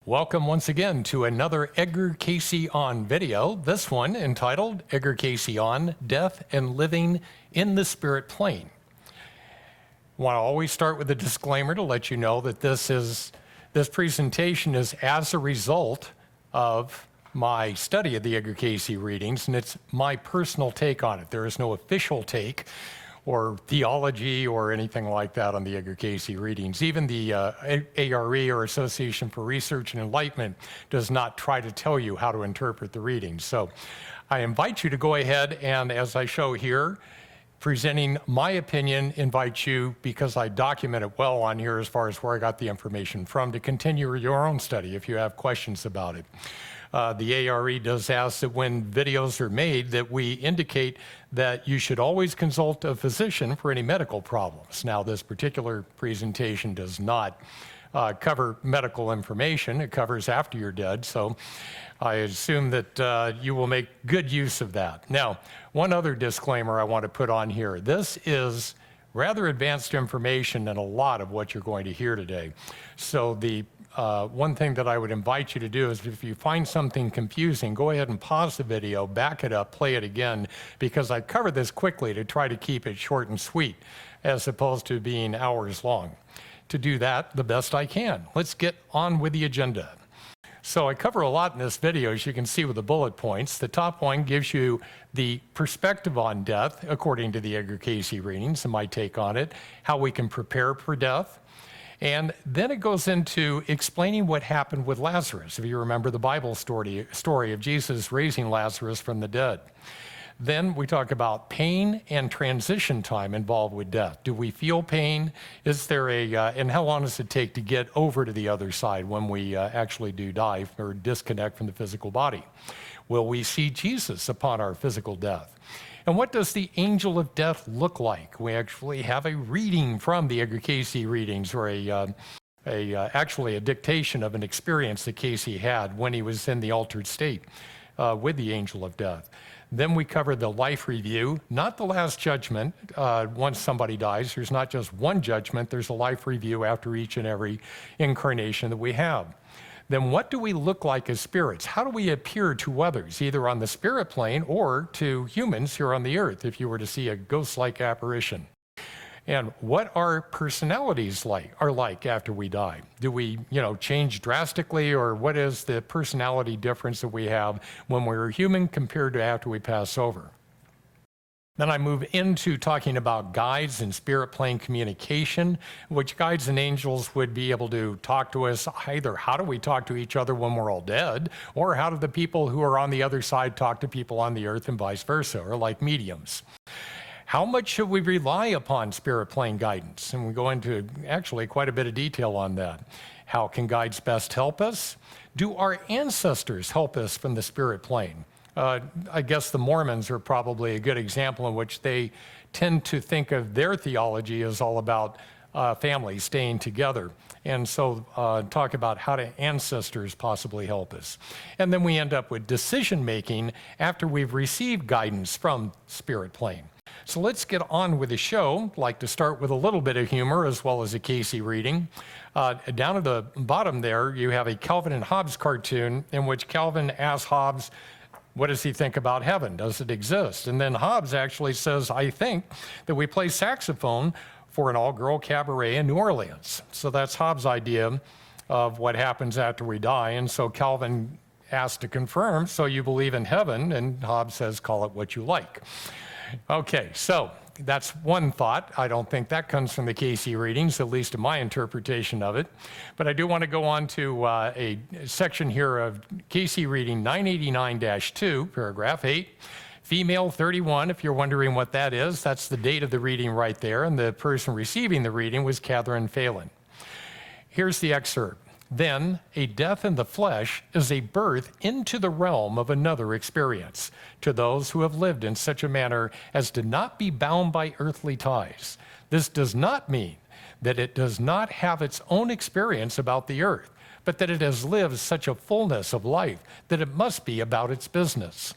Welcome once again to another Edgar Cayce on video, this one entitled Edgar Cayce on Death and Living in the Spirit Plane. I want to always start with a disclaimer to let you know that this presentation is as a result of my study of the Edgar Cayce readings, and it's my personal take on it. There is no official take or theology or anything like that on the Edgar Cayce readings. Even the ARE, or Association for Research and Enlightenment, does not try to tell you how to interpret the readings. So I invite you to go ahead and, as I show here, presenting my opinion, invite you, because I document it well on here as far as where I got the information from, to continue your own study if you have questions about it. The ARE does ask that when videos are made that we indicate that you should always consult a physician for any medical problems. Now, this particular presentation does not cover medical information. It covers after you're dead, so I assume that you will make good use of that. Now, one other disclaimer I want to put on here. This is rather advanced information than a lot of what you're going to hear today. So the one thing that I would invite you to do is, if you find something confusing, go ahead and pause the video, back it up, play it again, because I cover this quickly to try to keep it short and sweet, as opposed to being hours long. To do that the best I can. Let's get on with the agenda. So I cover a lot in this video, as you can see with the bullet points. The top one gives you the perspective on death, according to the Edgar Cayce readings, and my take on it, how we can prepare for death. And then it goes into explaining what happened with Lazarus, if you remember the Bible story of Jesus raising Lazarus from the dead. Then we talk about pain and transition time involved with death. Do we feel pain? Is there and how long does it take to get over to the other side when we actually do die or disconnect from the physical body? Will we see Jesus upon our physical death? And what does the angel of death look like? We actually have a reading from the Edgar Cayce readings, or actually a dictation of an experience that Cayce had when he was in the altered state with the angel of death. Then we cover the life review, not the last judgment. Once somebody dies, there's not just one judgment, there's a life review after each and every incarnation that we have. Then what do we look like as spirits? How do we appear to others, either on the spirit plane or to humans here on the earth, if you were to see a ghost-like apparition? And what our personalities are like after we die? Do we, change drastically, or what is the personality difference that we have when we're human compared to after we pass over? Then I move into talking about guides and spirit plane communication, which guides and angels would be able to talk to us. Either how do we talk to each other when we're all dead, or how do the people who are on the other side talk to people on the earth, and vice versa, or like mediums? How much should we rely upon spirit plane guidance? And we go into actually quite a bit of detail on that. How can guides best help us? Do our ancestors help us from the spirit plane? I guess the Mormons are probably a good example in which they tend to think of their theology as all about families staying together. And so talk about how do ancestors possibly help us. And then we end up with decision-making after we've received guidance from spirit plane. So let's get on with the show. I'd like to start with a little bit of humor as well as a Cayce reading. Down at the bottom there, you have a Calvin and Hobbes cartoon in which Calvin asks Hobbes, what does he think about heaven? Does it exist? And then Hobbes actually says, I think that we play saxophone for an all-girl cabaret in New Orleans. So that's Hobbes' idea of what happens after we die. And so Calvin asks to confirm, so you believe in heaven? And Hobbes says, call it what you like. Okay, so that's one thought. I don't think that comes from the Cayce readings, at least in my interpretation of it. But I do want to go on to a section here of Cayce reading 989-2, paragraph 8. Female 31, if you're wondering what that is, that's the date of the reading right there, and the person receiving the reading was Catherine Phelan. Here's the excerpt. Then, a death in the flesh is a birth into the realm of another experience to those who have lived in such a manner as to not be bound by earthly ties. This does not mean that it does not have its own experience about the earth, but that it has lived such a fullness of life that it must be about its business.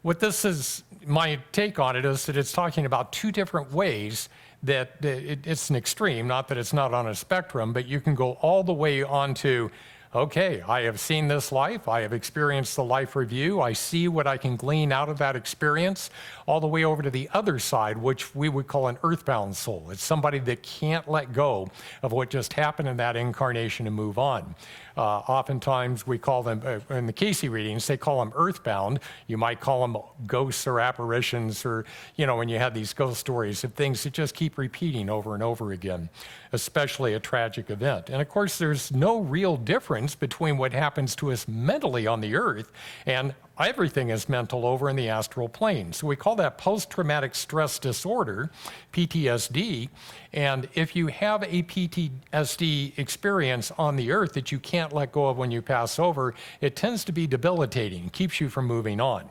What this is, my take on it, is that it's talking about two different ways that it's an extreme, not that it's not on a spectrum, but you can go all the way onto Okay, I have seen this life. I have experienced the life review. I see what I can glean out of that experience, all the way over to the other side, which we would call an earthbound soul. It's somebody that can't let go of what just happened in that incarnation and move on. Oftentimes we call them, in the Cayce readings, they call them earthbound. You might call them ghosts or apparitions, or, when you have these ghost stories of things that just keep repeating over and over again, especially a tragic event. And of course, there's no real difference between what happens to us mentally on the earth and everything is mental over in the astral plane. So we call that post-traumatic stress disorder, PTSD. And if you have a PTSD experience on the earth that you can't let go of when you pass over, it tends to be debilitating, keeps you from moving on.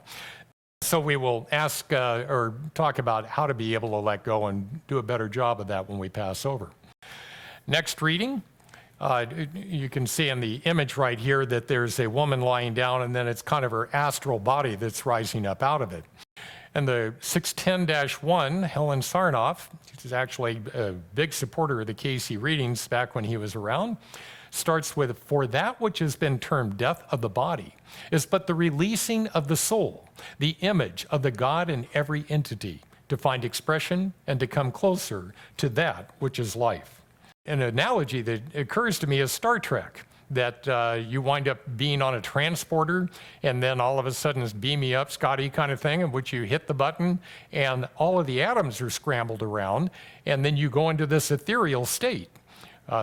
So we will ask or talk about how to be able to let go and do a better job of that when we pass over. Next reading. You can see in the image right here that there's a woman lying down, and then it's kind of her astral body that's rising up out of it. And the 610-1, Helen Sarnoff, who's actually a big supporter of the Cayce readings back when he was around, starts with, "For that which has been termed death of the body is but the releasing of the soul, the image of the God in every entity, to find expression and to come closer to that which is life." An analogy that occurs to me is Star Trek, that you wind up being on a transporter and then all of a sudden it's beam me up, Scotty kind of thing, in which you hit the button and all of the atoms are scrambled around, and then you go into this ethereal state.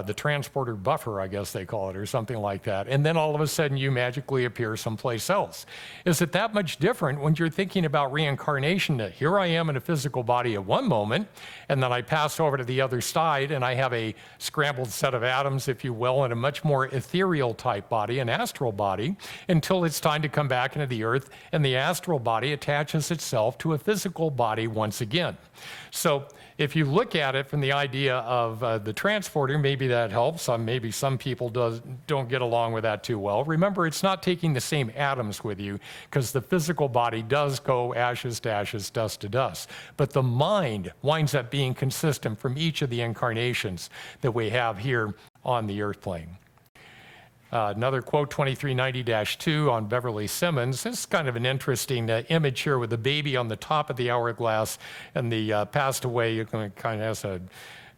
The transporter buffer, I guess they call it, or something like that. And then all of a sudden you magically appear someplace else. Is it that much different when you're thinking about reincarnation, that here I am in a physical body at one moment, and then I pass over to the other side and I have a scrambled set of atoms, if you will, in a much more ethereal type body, an astral body, until it's time to come back into the earth and the astral body attaches itself to a physical body once again. So if you look at it from the idea of the transporter, maybe that helps. Maybe some people don't get along with that too well. Remember, it's not taking the same atoms with you, because the physical body does go ashes to ashes, dust to dust. But the mind winds up being consistent from each of the incarnations that we have here on the earth plane. Another quote, 2390-2 on Beverly Simmons. This is kind of an interesting image here with the baby on the top of the hourglass and the passed away. It kind of has a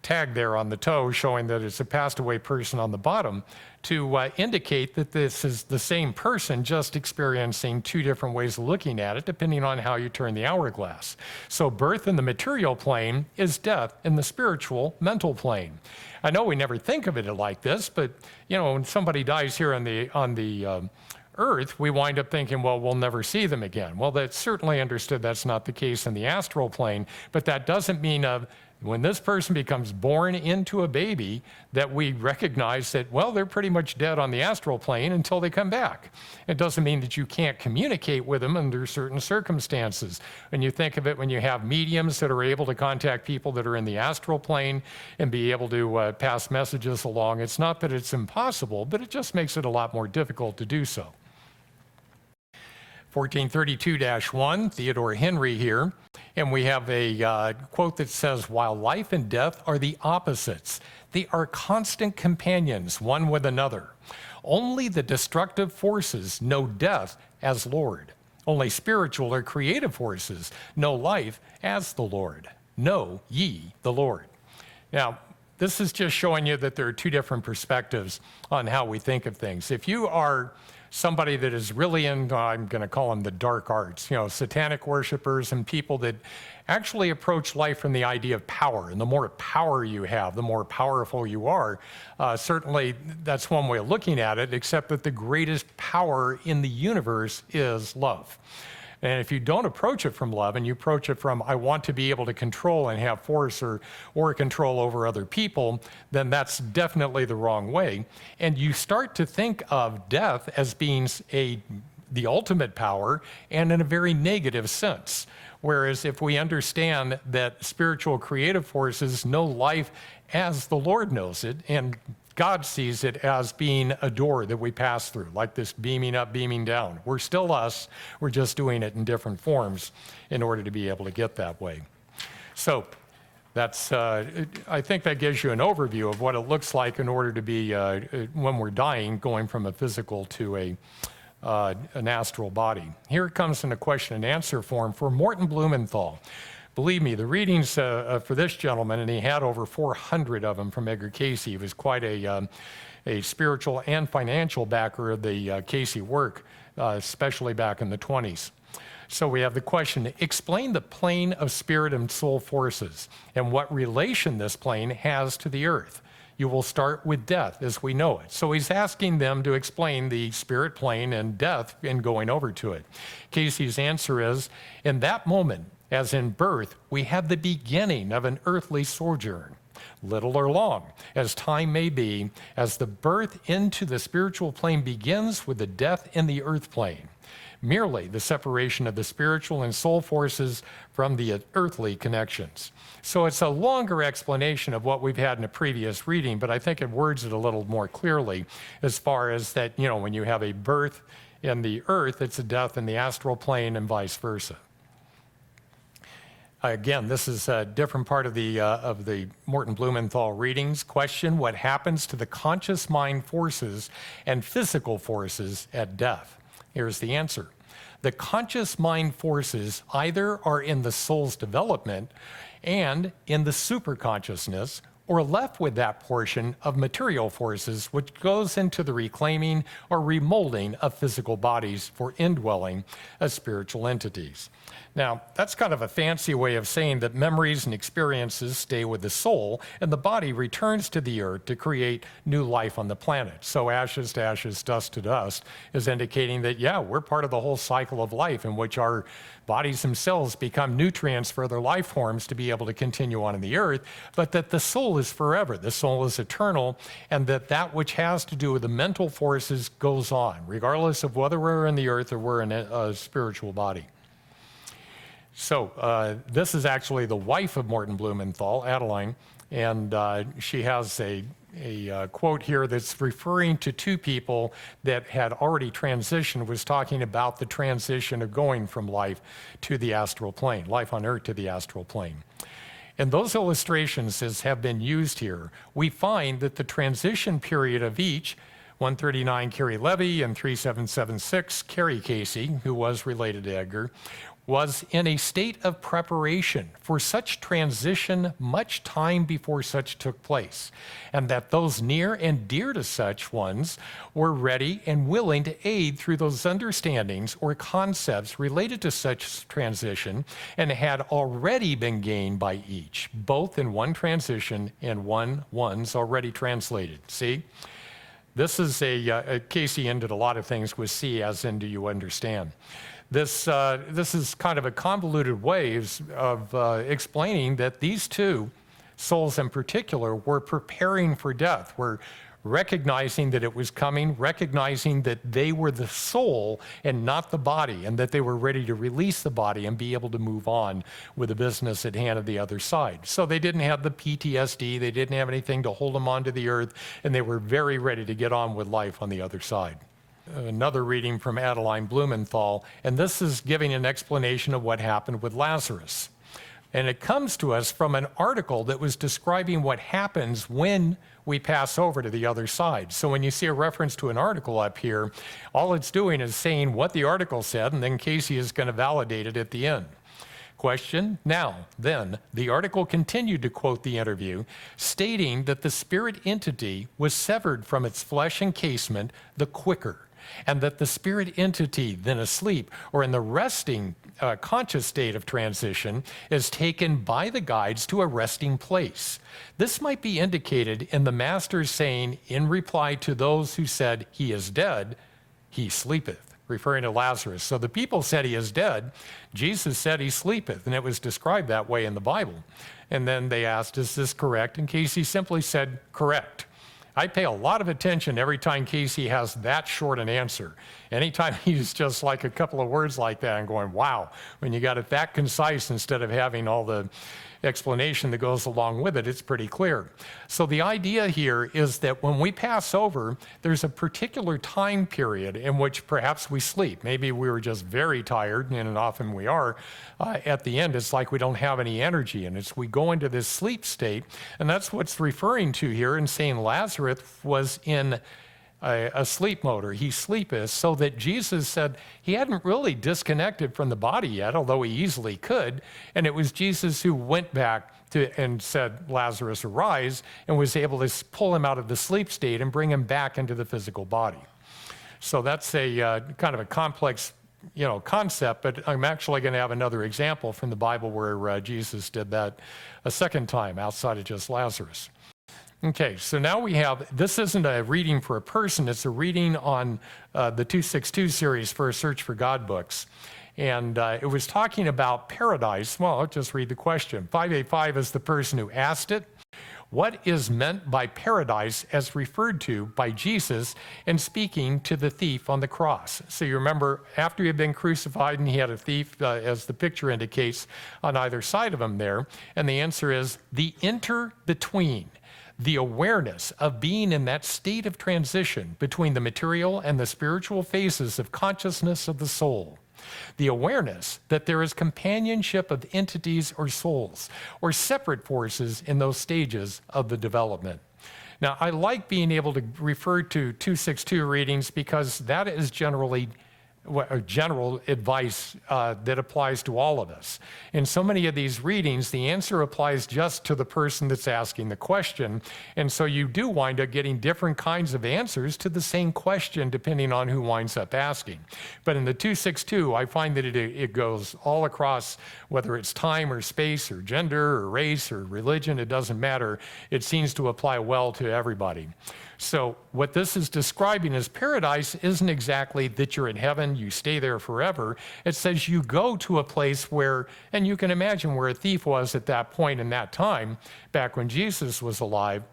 tag there on the toe showing that it's a passed away person on the bottom, to indicate that this is the same person, just experiencing two different ways of looking at it, depending on how you turn the hourglass. So birth in the material plane is death in the spiritual, mental plane. I know we never think of it like this, but when somebody dies here on the earth, we wind up thinking, well, we'll never see them again. Well, that's certainly understood that's not the case in the astral plane, but that doesn't mean when this person becomes born into a baby that we recognize that, well, they're pretty much dead on the astral plane until they come back. It doesn't mean that you can't communicate with them under certain circumstances. When you think of it, when you have mediums that are able to contact people that are in the astral plane and be able to pass messages along, it's not that it's impossible, but it just makes it a lot more difficult to do so. 1432-1, Theodore Henry here, and we have a quote that says, "While life and death are the opposites, they are constant companions one with another. Only the destructive forces know death as Lord. Only spiritual or creative forces know life as the Lord. Know ye the Lord." Now, this is just showing you that there are two different perspectives on how we think of things. If you are somebody that is really in, I'm going to call them the dark arts, satanic worshipers and people that actually approach life from the idea of power. And the more power you have, the more powerful you are. Certainly, that's one way of looking at it, except that the greatest power in the universe is love. And if you don't approach it from love and you approach it from, I want to be able to control and have force or control over other people, then that's definitely the wrong way. And you start to think of death as being the ultimate power, and in a very negative sense. Whereas if we understand that spiritual creative forces know life as the Lord knows it, and God sees it as being a door that we pass through, like this beaming up, beaming down. We're still us, we're just doing it in different forms in order to be able to get that way. So I think that gives you an overview of what it looks like in order to be, when we're dying, going from a physical to an astral body. Here it comes in a question and answer form for Morton Blumenthal. Believe me, the readings for this gentleman, and he had over 400 of them from Edgar Cayce. He was quite a spiritual and financial backer of the Cayce work, especially back in the 20s. So we have the question, explain the plane of spirit and soul forces and what relation this plane has to the earth. You will start with death as we know it. So he's asking them to explain the spirit plane and death and going over to it. Cayce's answer is, in that moment, as in birth, we have the beginning of an earthly sojourn, little or long, as time may be, as the birth into the spiritual plane begins with the death in the earth plane. Merely the separation of the spiritual and soul forces from the earthly connections. So it's a longer explanation of what we've had in a previous reading, but I think it words it a little more clearly as far as that, when you have a birth in the earth, it's a death in the astral plane and vice versa. Again, this is a different part of the Morton Blumenthal readings. Question, what happens to the conscious mind forces and physical forces at death? Here's the answer. The conscious mind forces either are in the soul's development and in the superconsciousness, or left with that portion of material forces which goes into the reclaiming or remolding of physical bodies for indwelling as spiritual entities. Now, that's kind of a fancy way of saying that memories and experiences stay with the soul and the body returns to the earth to create new life on the planet. So ashes to ashes, dust to dust is indicating that, yeah, we're part of the whole cycle of life in which our bodies themselves become nutrients for other life forms to be able to continue on in the earth, but that the soul is forever, the soul is eternal, and that which has to do with the mental forces goes on, regardless of whether we're in the earth or we're in a spiritual body. So this is actually the wife of Morton Blumenthal, Adeline, and she has a quote here that's referring to two people that had already transitioned, was talking about the transition of going from life to the astral plane, life on earth to the astral plane. And those illustrations as have been used here, we find that the transition period of each, 139 Carrie Levy and 3776 Carrie Cayce, who was related to Edgar, was in a state of preparation for such transition much time before such took place, and that those near and dear to such ones were ready and willing to aid through those understandings or concepts related to such transition and had already been gained by each, both in one transition and ones already translated. See? This is Cayce ended a lot of things with C, as in do you understand? This is kind of a convoluted way of explaining that these two souls in particular were preparing for death, were recognizing that it was coming, recognizing that they were the soul and not the body, and that they were ready to release the body and be able to move on with the business at hand of the other side. So they didn't have the PTSD, they didn't have anything to hold them onto the earth, and they were very ready to get on with life on the other side. Another reading from Adeline Blumenthal, and this is giving an explanation of what happened with Lazarus. And it comes to us from an article that was describing what happens when we pass over to the other side. So when you see a reference to an article up here, all it's doing is saying what the article said, and then Cayce is going to validate it at the end. Question, now, then, the article continued to quote the interview, stating that the spirit entity was severed from its flesh encasement the quicker, and that the spirit entity, then asleep or in the resting conscious state of transition, is taken by the guides to a resting place. This might be indicated in the master saying, in reply to those who said, he is dead, he sleepeth, referring to Lazarus. So the people said he is dead. Jesus said he sleepeth, and it was described that way in the Bible. And then they asked, is this correct? And Cayce simply said, correct. I pay a lot of attention every time Cayce has that short an answer. Anytime he's just like a couple of words like that, I'm going, wow, when you got it that concise instead of having all the explanation that goes along with it, it's pretty clear. So the idea here is that when we pass over, there's a particular time period in which perhaps we sleep. Maybe we were just very tired, and often we are. At the end, it's like we don't have any energy, and we go into this sleep state, and that's what's referring to here in saying Lazarus was in a sleep mode, or he sleepeth, so that Jesus said he hadn't really disconnected from the body yet, although he easily could, and it was Jesus who went back to and said, Lazarus, arise, and was able to pull him out of the sleep state and bring him back into the physical body. So that's a kind of a complex concept, but I'm actually going to have another example from the Bible where Jesus did that a second time outside of just Lazarus. Okay, so now we have, this isn't a reading for a person, it's a reading on the 262 series for a Search for God books. And it was talking about paradise. Well, I'll just read the question. 585 is the person who asked it. What is meant by paradise as referred to by Jesus in speaking to the thief on the cross? So you remember, after he had been crucified and he had a thief, as the picture indicates, on either side of him there. And the answer is the inter-between. The awareness of being in that state of transition between the material and the spiritual phases of consciousness of the soul. The awareness that there is companionship of entities or souls or separate forces in those stages of the development. Now, I like being able to refer to 262 readings because that is generally general advice that applies to all of us. In so many of these readings, the answer applies just to the person that's asking the question, and so you do wind up getting different kinds of answers to the same question depending on who winds up asking. But in the 262, I find that it goes all across, whether it's time or space or gender or race or religion, it doesn't matter. It seems to apply well to everybody. So what this is describing as paradise isn't exactly that you're in heaven, you stay there forever. It says you go to a place where, and you can imagine where a thief was at that point in that time, back when Jesus was alive,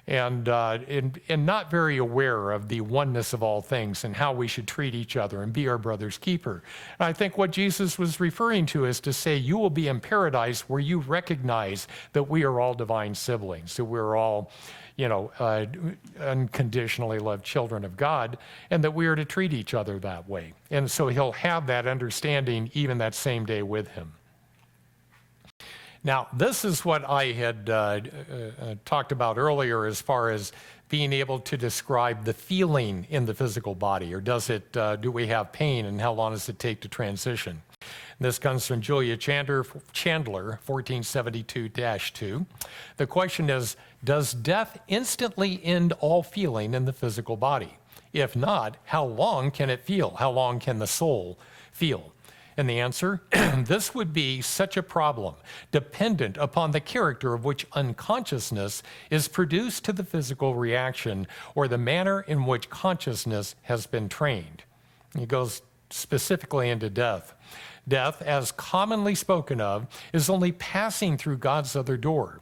and not very aware of the oneness of all things and how we should treat each other and be our brother's keeper. And I think what Jesus was referring to is to say you will be in paradise where you recognize that we are all divine siblings, that we're all unconditionally loved children of God, and that we are to treat each other that way. And so he'll have that understanding even that same day with him. Now, this is what I had talked about earlier as far as being able to describe the feeling in the physical body, or do we have pain, and how long does it take to transition? This comes from Julia Chandler, 1472-2. The question is, does death instantly end all feeling in the physical body? If not, how long can it feel? How long can the soul feel? And the answer, this would be such a problem, dependent upon the character of which unconsciousness is produced to the physical reaction, or the manner in which consciousness has been trained. He goes specifically into death. Death, as commonly spoken of, is only passing through God's other door.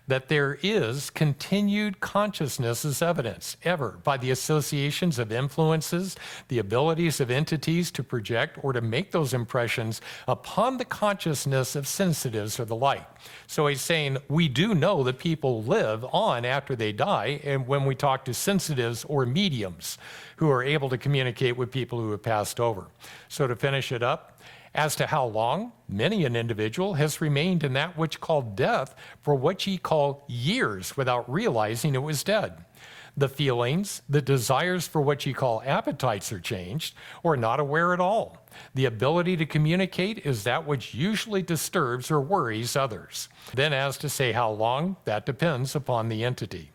That there is continued consciousness is evidence, ever, by the associations of influences, the abilities of entities to project or to make those impressions upon the consciousness of sensitives or the like. So he's saying we do know that people live on after they die, and when we talk to sensitives or mediums who are able to communicate with people who have passed over. So to finish it up, as to how long, many an individual has remained in that which called death for what ye call years without realizing it was dead. The feelings, the desires for what ye call appetites are changed, or not aware at all. The ability to communicate is that which usually disturbs or worries others. Then as to say how long, that depends upon the entity.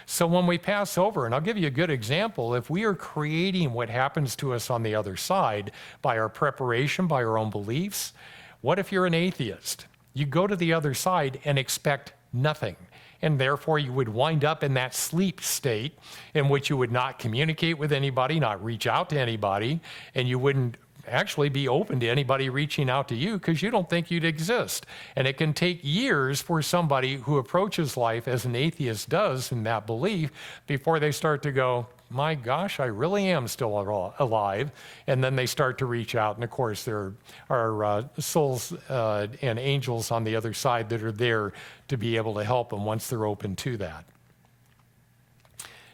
So when we pass over, and I'll give you a good example, if we are creating what happens to us on the other side by our preparation, by our own beliefs, what if you're an atheist? You go to the other side and expect nothing. And therefore you would wind up in that sleep state in which you would not communicate with anybody, not reach out to anybody, and you wouldn't actually be open to anybody reaching out to you because you don't think you'd exist. And it can take years for somebody who approaches life as an atheist does in that belief before they start to go, my gosh, I really am still alive. And then they start to reach out. And of course, there are souls and angels on the other side that are there to be able to help them once they're open to that.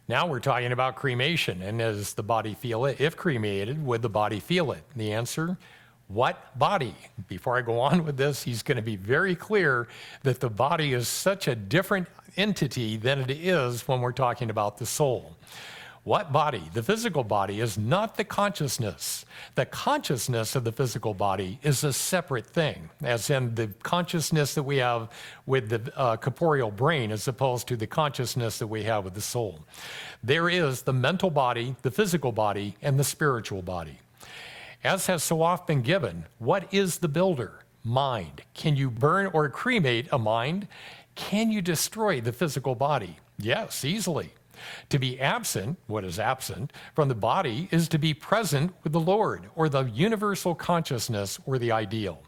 Now we're talking about cremation. And does the body feel it? If cremated, would the body feel it? The answer, what body? Before I go on with this, he's going to be very clear that the body is such a different entity than it is when we're talking about the soul. What body? The physical body is not the consciousness. The consciousness of the physical body is a separate thing, as in the consciousness that we have with the corporeal brain as opposed to the consciousness that we have with the soul. There is the mental body, the physical body, and the spiritual body. As has so often been given, what is the builder? Mind. Can you burn or cremate a mind? Can you destroy the physical body? Yes, easily. To be absent, what is absent, from the body is to be present with the Lord, or the universal consciousness, or the ideal.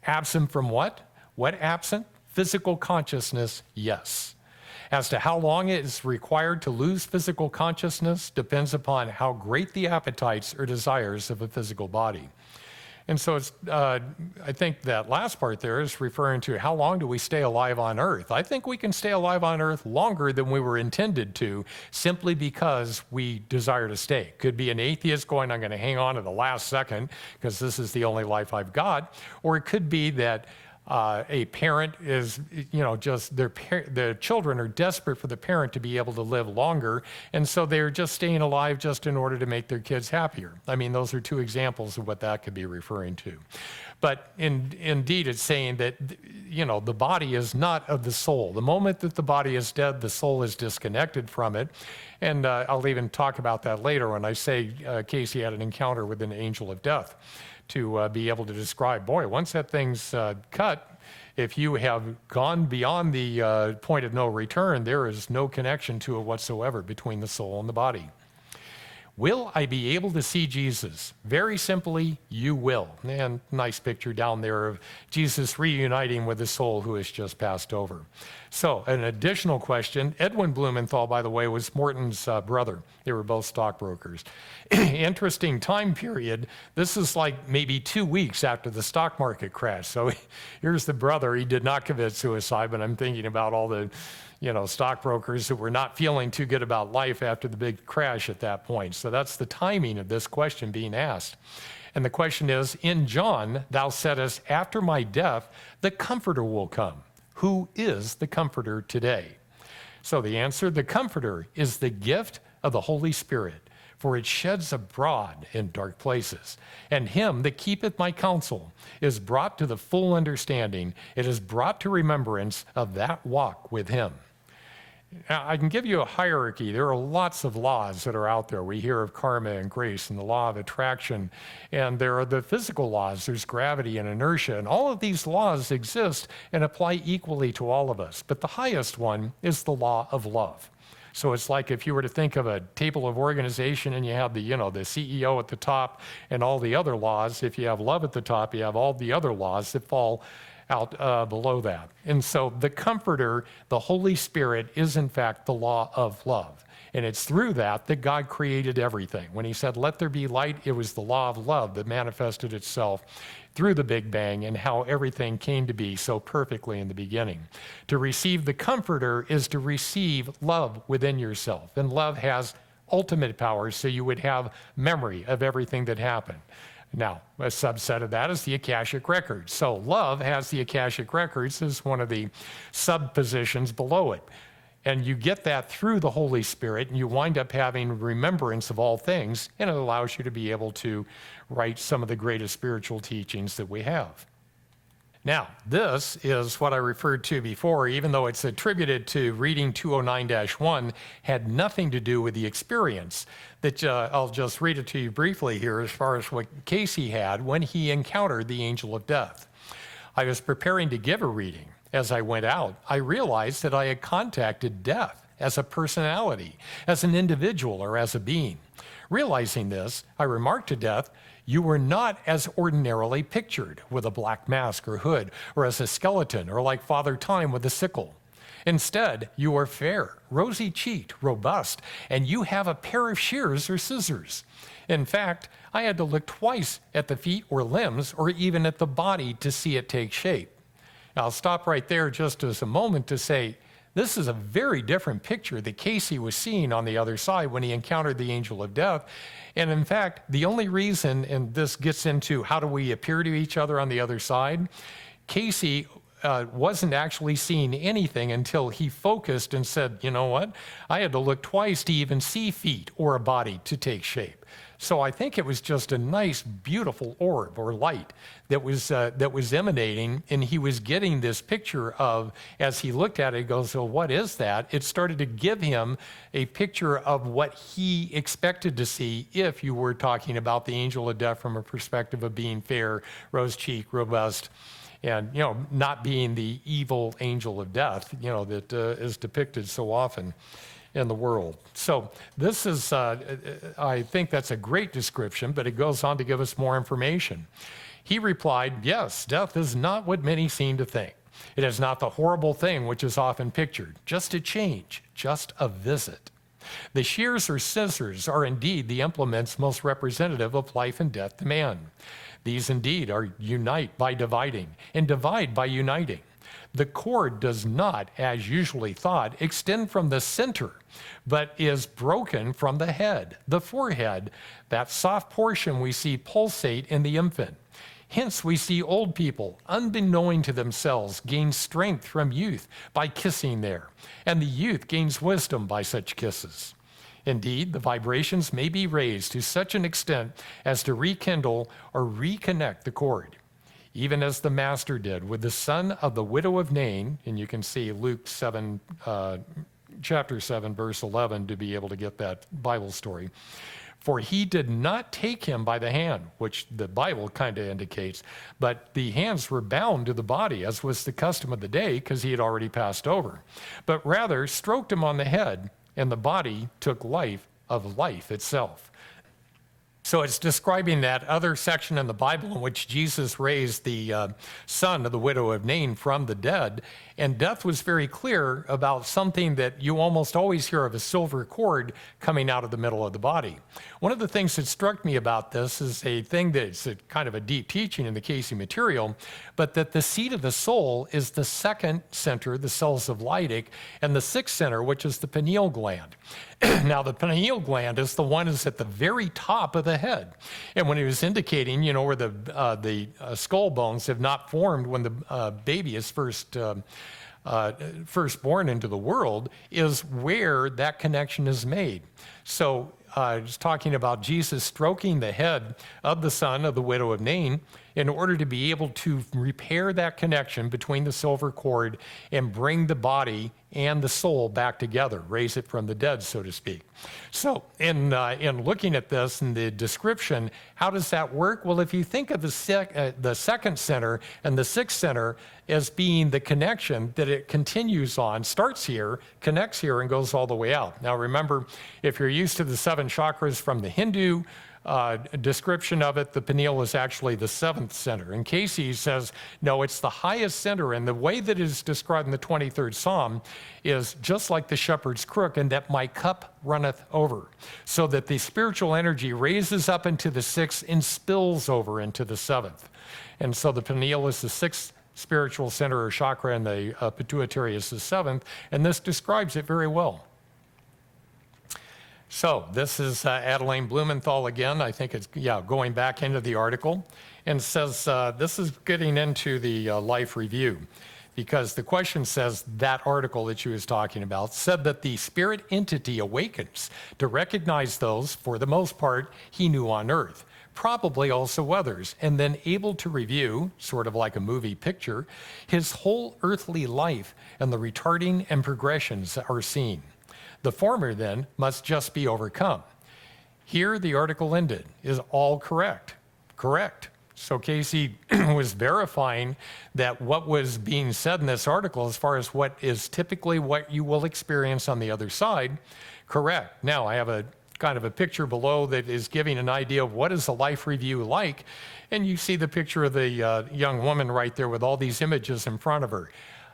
Absent from what? What absent? Physical consciousness, yes. As to how long it is required to lose physical consciousness depends upon how great the appetites or desires of a physical body. And so it's, I think that last part there is referring to how long do we stay alive on Earth? I think we can stay alive on Earth longer than we were intended to, simply because we desire to stay. Could be an atheist going, I'm going to hang on to the last second because this is the only life I've got. Or it could be that a parent is, just their children are desperate for the parent to be able to live longer, and so they're just staying alive just in order to make their kids happier. I mean, those are two examples of what that could be referring to. But indeed, it's saying that, the body is not of the soul. The moment that the body is dead, the soul is disconnected from it. And I'll even talk about that later when I say Cayce had an encounter with an angel of death, to be able to describe, boy, once that thing's cut, if you have gone beyond the point of no return, there is no connection to it whatsoever between the soul and the body. Will I be able to see Jesus? Very simply, you will. And nice picture down there of Jesus reuniting with the soul who has just passed over. So an additional question, Edwin Blumenthal, by the way, was Morton's brother. They were both stockbrokers. Interesting time period. This is like maybe 2 weeks after the stock market crash. So here's the brother. He did not commit suicide, but I'm thinking about all the stockbrokers who were not feeling too good about life after the big crash at that point. So that's the timing of this question being asked. And the question is, in John, thou saidest, after my death, the Comforter will come. Who is the Comforter today? So the answer, the Comforter is the gift of the Holy Spirit, for it sheds abroad in dark places. And him that keepeth my counsel is brought to the full understanding. It is brought to remembrance of that walk with him. Now, I can give you a hierarchy. There are lots of laws that are out there. We hear of karma and grace and the law of attraction. And there are the physical laws. There's gravity and inertia. And all of these laws exist and apply equally to all of us. But the highest one is the law of love. So it's like if you were to think of a table of organization and you have the CEO at the top and all the other laws. If you have love at the top, you have all the other laws that fall out below that. And so the Comforter, the Holy Spirit, is in fact the law of love. And it's through that that God created everything. When he said, let there be light, it was the law of love that manifested itself through the Big Bang and how everything came to be so perfectly in the beginning. To receive the Comforter is to receive love within yourself. And love has ultimate power, so you would have memory of everything that happened. Now, a subset of that is the Akashic Records. So love has the Akashic Records as one of the sub-positions below it. And you get that through the Holy Spirit, and you wind up having remembrance of all things, and it allows you to be able to write some of the greatest spiritual teachings that we have. Now, this is what I referred to before, even though it's attributed to reading 209-1, had nothing to do with the experience. That I'll just read it to you briefly here as far as what Cayce had when he encountered the angel of death. I was preparing to give a reading. As I went out, I realized that I had contacted death as a personality, as an individual, or as a being. Realizing this, I remarked to death, you were not as ordinarily pictured with a black mask or hood, or as a skeleton, or like Father Time with a sickle. Instead, you are fair, rosy-cheeked, robust, and you have a pair of shears or scissors. In fact, I had to look twice at the feet or limbs or even at the body to see it take shape. Now, I'll stop right there just as a moment to say, this is a very different picture that Cayce was seeing on the other side when he encountered the angel of death. And in fact, the only reason, and this gets into how do we appear to each other on the other side, Cayce wasn't actually seeing anything until he focused and said, you know what? I had to look twice to even see feet or a body to take shape. So I think it was just a nice, beautiful orb or light that was emanating, and he was getting this picture of, as he looked at it, he goes, well, what is that? It started to give him a picture of what he expected to see if you were talking about the angel of death from a perspective of being fair, rose-cheeked, robust, and, not being the evil angel of death, that is depicted so often in the world. So this is, I think that's a great description, but it goes on to give us more information. He replied, yes, death is not what many seem to think. It is not the horrible thing which is often pictured, just a change, just a visit. The shears or scissors are indeed the implements most representative of life and death to man. These indeed are unite by dividing and divide by uniting. The cord does not, as usually thought, extend from the center, but is broken from the head, the forehead, that soft portion we see pulsate in the infant. Hence we see old people, unbeknowing to themselves, gain strength from youth by kissing there, and the youth gains wisdom by such kisses. Indeed, the vibrations may be raised to such an extent as to rekindle or reconnect the cord, even as the Master did with the son of the widow of Nain, and you can see Luke 7, chapter 7, verse 11 to be able to get that Bible story. For he did not take him by the hand, which the Bible kind of indicates, but the hands were bound to the body, as was the custom of the day, because he had already passed over, but rather stroked him on the head, and the body took life of life itself. So it's describing that other section in the Bible in which Jesus raised the son of the widow of Nain from the dead, and death was very clear about something that you almost always hear of, a silver cord coming out of the middle of the body. One of the things that struck me about this is a thing that's a kind of a deep teaching in the Cayce material, but that the seat of the soul is the second center, the cells of Leydig, and the sixth center, which is the pineal gland. Now, the pineal gland is the one that's at the very top of the head. And when he was indicating, where the skull bones have not formed when the baby is first born into the world, is where that connection is made. So it's talking about Jesus stroking the head of the son of the widow of Nain in order to be able to repair that connection between the silver cord and bring the body and the soul back together, raise it from the dead, so to speak. So in looking at this and the description, how does that work? Well, if you think of the second center and the sixth center as being the connection that it continues on, starts here, connects here, and goes all the way out. Now remember, if you're used to the seven chakras from the Hindu description of it, the pineal is actually the seventh center. And Cayce says, no, it's the highest center. And the way that it is described in the 23rd Psalm is just like the shepherd's crook, and that my cup runneth over. So that the spiritual energy raises up into the sixth and spills over into the seventh. And so the pineal is the sixth spiritual center or chakra, and the pituitary is the seventh. And this describes it very well. So this is Adeline Blumenthal again. I think it's, going back into the article, and says this is getting into the life review, because the question says that article that she was talking about said that the spirit entity awakens to recognize those, for the most part, he knew on earth, probably also others, and then able to review, sort of like a movie picture, his whole earthly life, and the retarding and progressions are seen. The former, then, must just be overcome. Here, the article ended. Is all correct? Correct. So Cayce was verifying that what was being said in this article, as far as what is typically what you will experience on the other side, correct. Now, I have a kind of a picture below that is giving an idea of what is a life review like, and you see the picture of the young woman right there with all these images in front of her.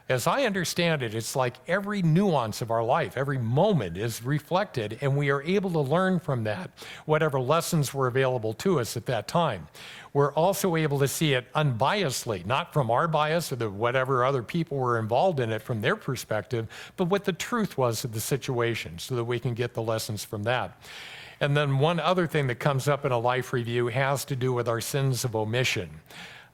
As I understand it, it's like every nuance of our life, every moment is reflected, and we are able to learn from that, whatever lessons were available to us at that time. We're also able to see it unbiasedly, not from our bias or whatever other people were involved in it from their perspective, but what the truth was of the situation so that we can get the lessons from that. And then one other thing that comes up in a life review has to do with our sins of omission.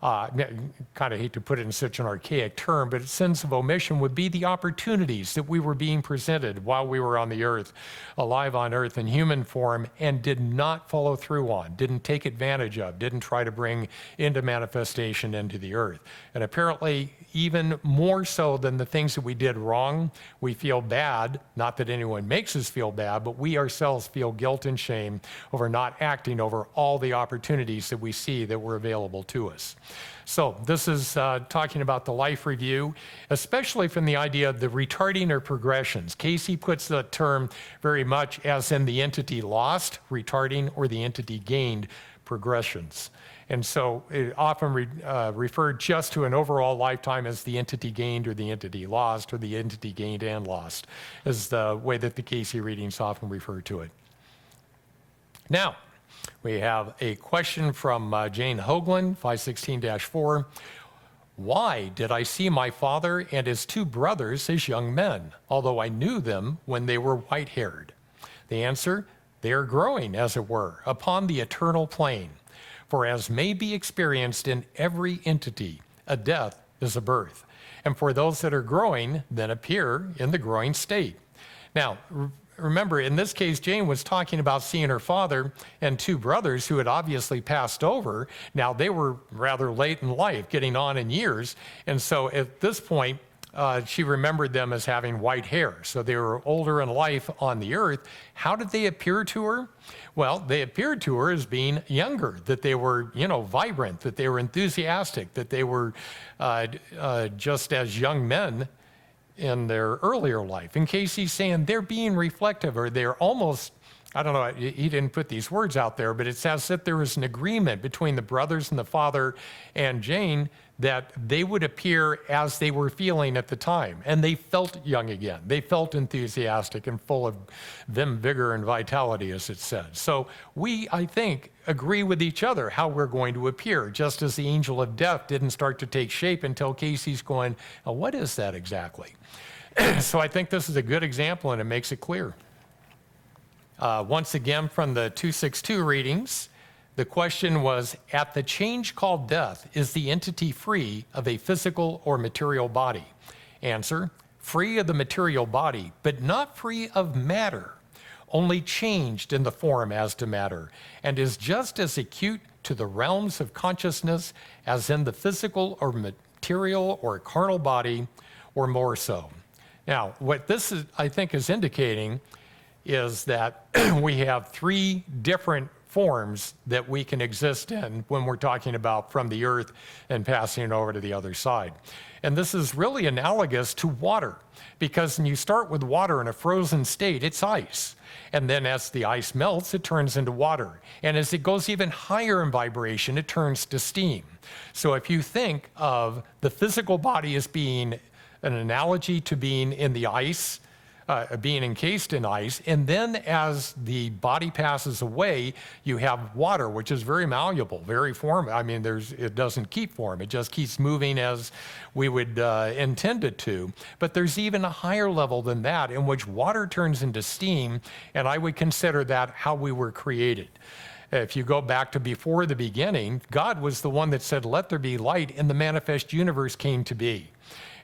Kind of hate to put it in such an archaic term, but sins of omission would be the opportunities that we were being presented while we were on the earth, alive on earth in human form, and did not follow through on, didn't take advantage of, didn't try to bring into manifestation into the earth. And apparently, even more so than the things that we did wrong, we feel bad, not that anyone makes us feel bad, but we ourselves feel guilt and shame over not acting over all the opportunities that we see that were available to us. So this is talking about the life review, especially from the idea of the retarding or progressions. Cayce puts the term very much as in the entity lost, retarding, or the entity gained progressions. And so it often referred just to an overall lifetime as the entity gained or the entity lost or the entity gained and lost is the way that the Cayce readings often refer to it. Now, we have a question from Jane Hoagland, 516-4. Why did I see my father and his two brothers as young men, although I knew them when they were white-haired? The answer, they are growing, as it were, upon the eternal plane. For as may be experienced in every entity, a death is a birth. And for those that are growing, then appear in the growing state. Now, remember, in this case, Jane was talking about seeing her father and two brothers who had obviously passed over. Now, they were rather late in life, getting on in years. And so at this point, she remembered them as having white hair. So they were older in life on the earth. How did they appear to her? Well, they appeared to her as being younger, that they were, vibrant, that they were enthusiastic, that they were just as young men in their earlier life. In case he's saying they're being reflective, or they're almost, I don't know, he didn't put these words out there, but it's as if there was an agreement between the brothers and the father and Jane that they would appear as they were feeling at the time. And they felt young again. They felt enthusiastic and full of vigor and vitality, as it said. So we, I think, agree with each other how we're going to appear, just as the angel of death didn't start to take shape until Cayce's going, oh, what is that exactly? So I think this is a good example, and it makes it clear. Once again, from the 262 readings, the question was, at the change called death, is the entity free of a physical or material body? Answer, free of the material body, but not free of matter, only changed in the form as to matter, and is just as acute to the realms of consciousness as in the physical or material or carnal body, or more so. Now, what this is, I think, is indicating is that we have three different forms that we can exist in when we're talking about from the earth and passing over to the other side. And this is really analogous to water, because when you start with water in a frozen state, it's ice. And then as the ice melts, it turns into water. And as it goes even higher in vibration, it turns to steam. So if you think of the physical body as being an analogy to being in the ice, being encased in ice, and then as the body passes away, you have water, which is very malleable, very form. I mean, it doesn't keep form. It just keeps moving as we would intend it to. But there's even a higher level than that in which water turns into steam, and I would consider that how we were created. If you go back to before the beginning, God was the one that said, let there be light, and the manifest universe came to be.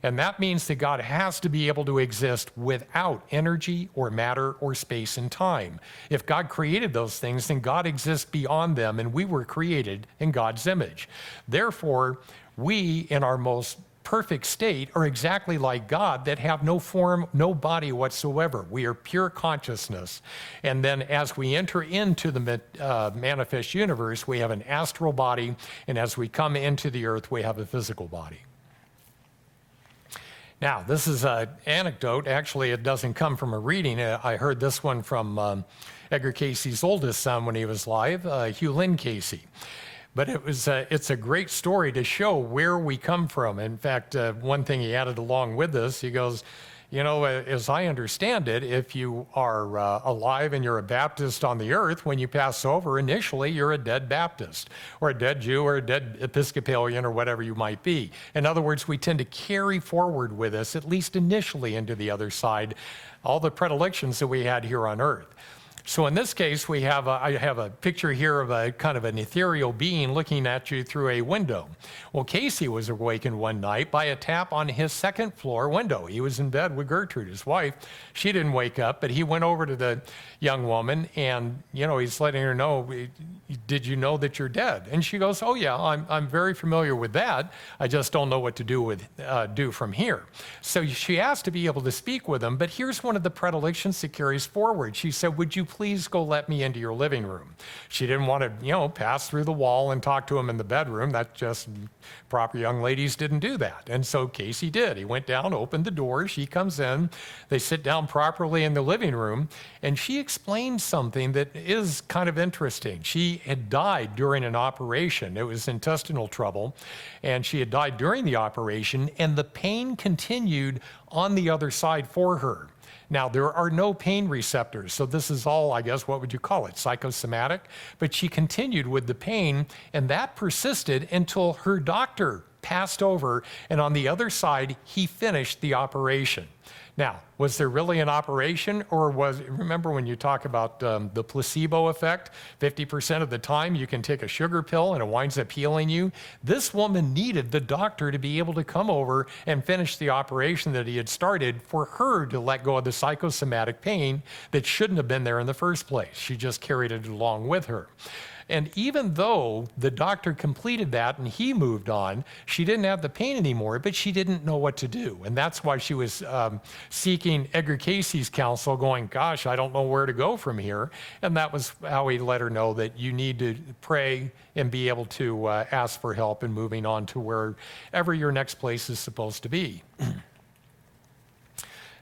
And that means that God has to be able to exist without energy or matter or space and time. If God created those things, then God exists beyond them, and we were created in God's image. Therefore, we, in our most perfect state, are exactly like God, that have no form, no body whatsoever. We are pure consciousness. And then as we enter into the manifest universe, we have an astral body, and as we come into the earth, we have a physical body. Now, this is an anecdote. Actually, it doesn't come from a reading. I heard this one from Edgar Cayce's oldest son when he was alive, Hugh Lynn Cayce. But it's a great story to show where we come from. In fact, one thing he added along with this, he goes, as I understand it, if you are alive and you're a Baptist on the earth, when you pass over, initially you're a dead Baptist or a dead Jew or a dead Episcopalian or whatever you might be. In other words, we tend to carry forward with us, at least initially, into the other side, all the predilections that we had here on earth. So in this case, I have a picture here of a kind of an ethereal being looking at you through a window. Well, Cayce was awakened one night by a tap on his second floor window. He was in bed with Gertrude, his wife. She didn't wake up, but he went over to the young woman and, he's letting her know, did you know that you're dead? And she goes, oh yeah, I'm very familiar with that. I just don't know what to do from here. So she asked to be able to speak with him, but here's one of the predilections that carries forward. She said, would you please go let me into your living room? She didn't want to, pass through the wall and talk to him in the bedroom. That just, proper young ladies didn't do that. And so Cayce did. He went down, opened the door. She comes in. They sit down properly in the living room. And she explained something that is kind of interesting. She had died during an operation. It was intestinal trouble. And she had died during the operation. And the pain continued on the other side for her. Now, there are no pain receptors, so this is all, I guess, what would you call it, psychosomatic? But she continued with the pain, and that persisted until her doctor passed over, and on the other side, he finished the operation. Now, was there really an operation, or remember when you talk about the placebo effect, 50% of the time you can take a sugar pill and it winds up healing you? This woman needed the doctor to be able to come over and finish the operation that he had started for her to let go of the psychosomatic pain that shouldn't have been there in the first place. She just carried it along with her. And even though the doctor completed that and he moved on, she didn't have the pain anymore, but she didn't know what to do. And that's why she was seeking Edgar Cayce's counsel, going, gosh, I don't know where to go from here. And that was how he let her know that you need to pray and be able to ask for help in moving on to wherever your next place is supposed to be.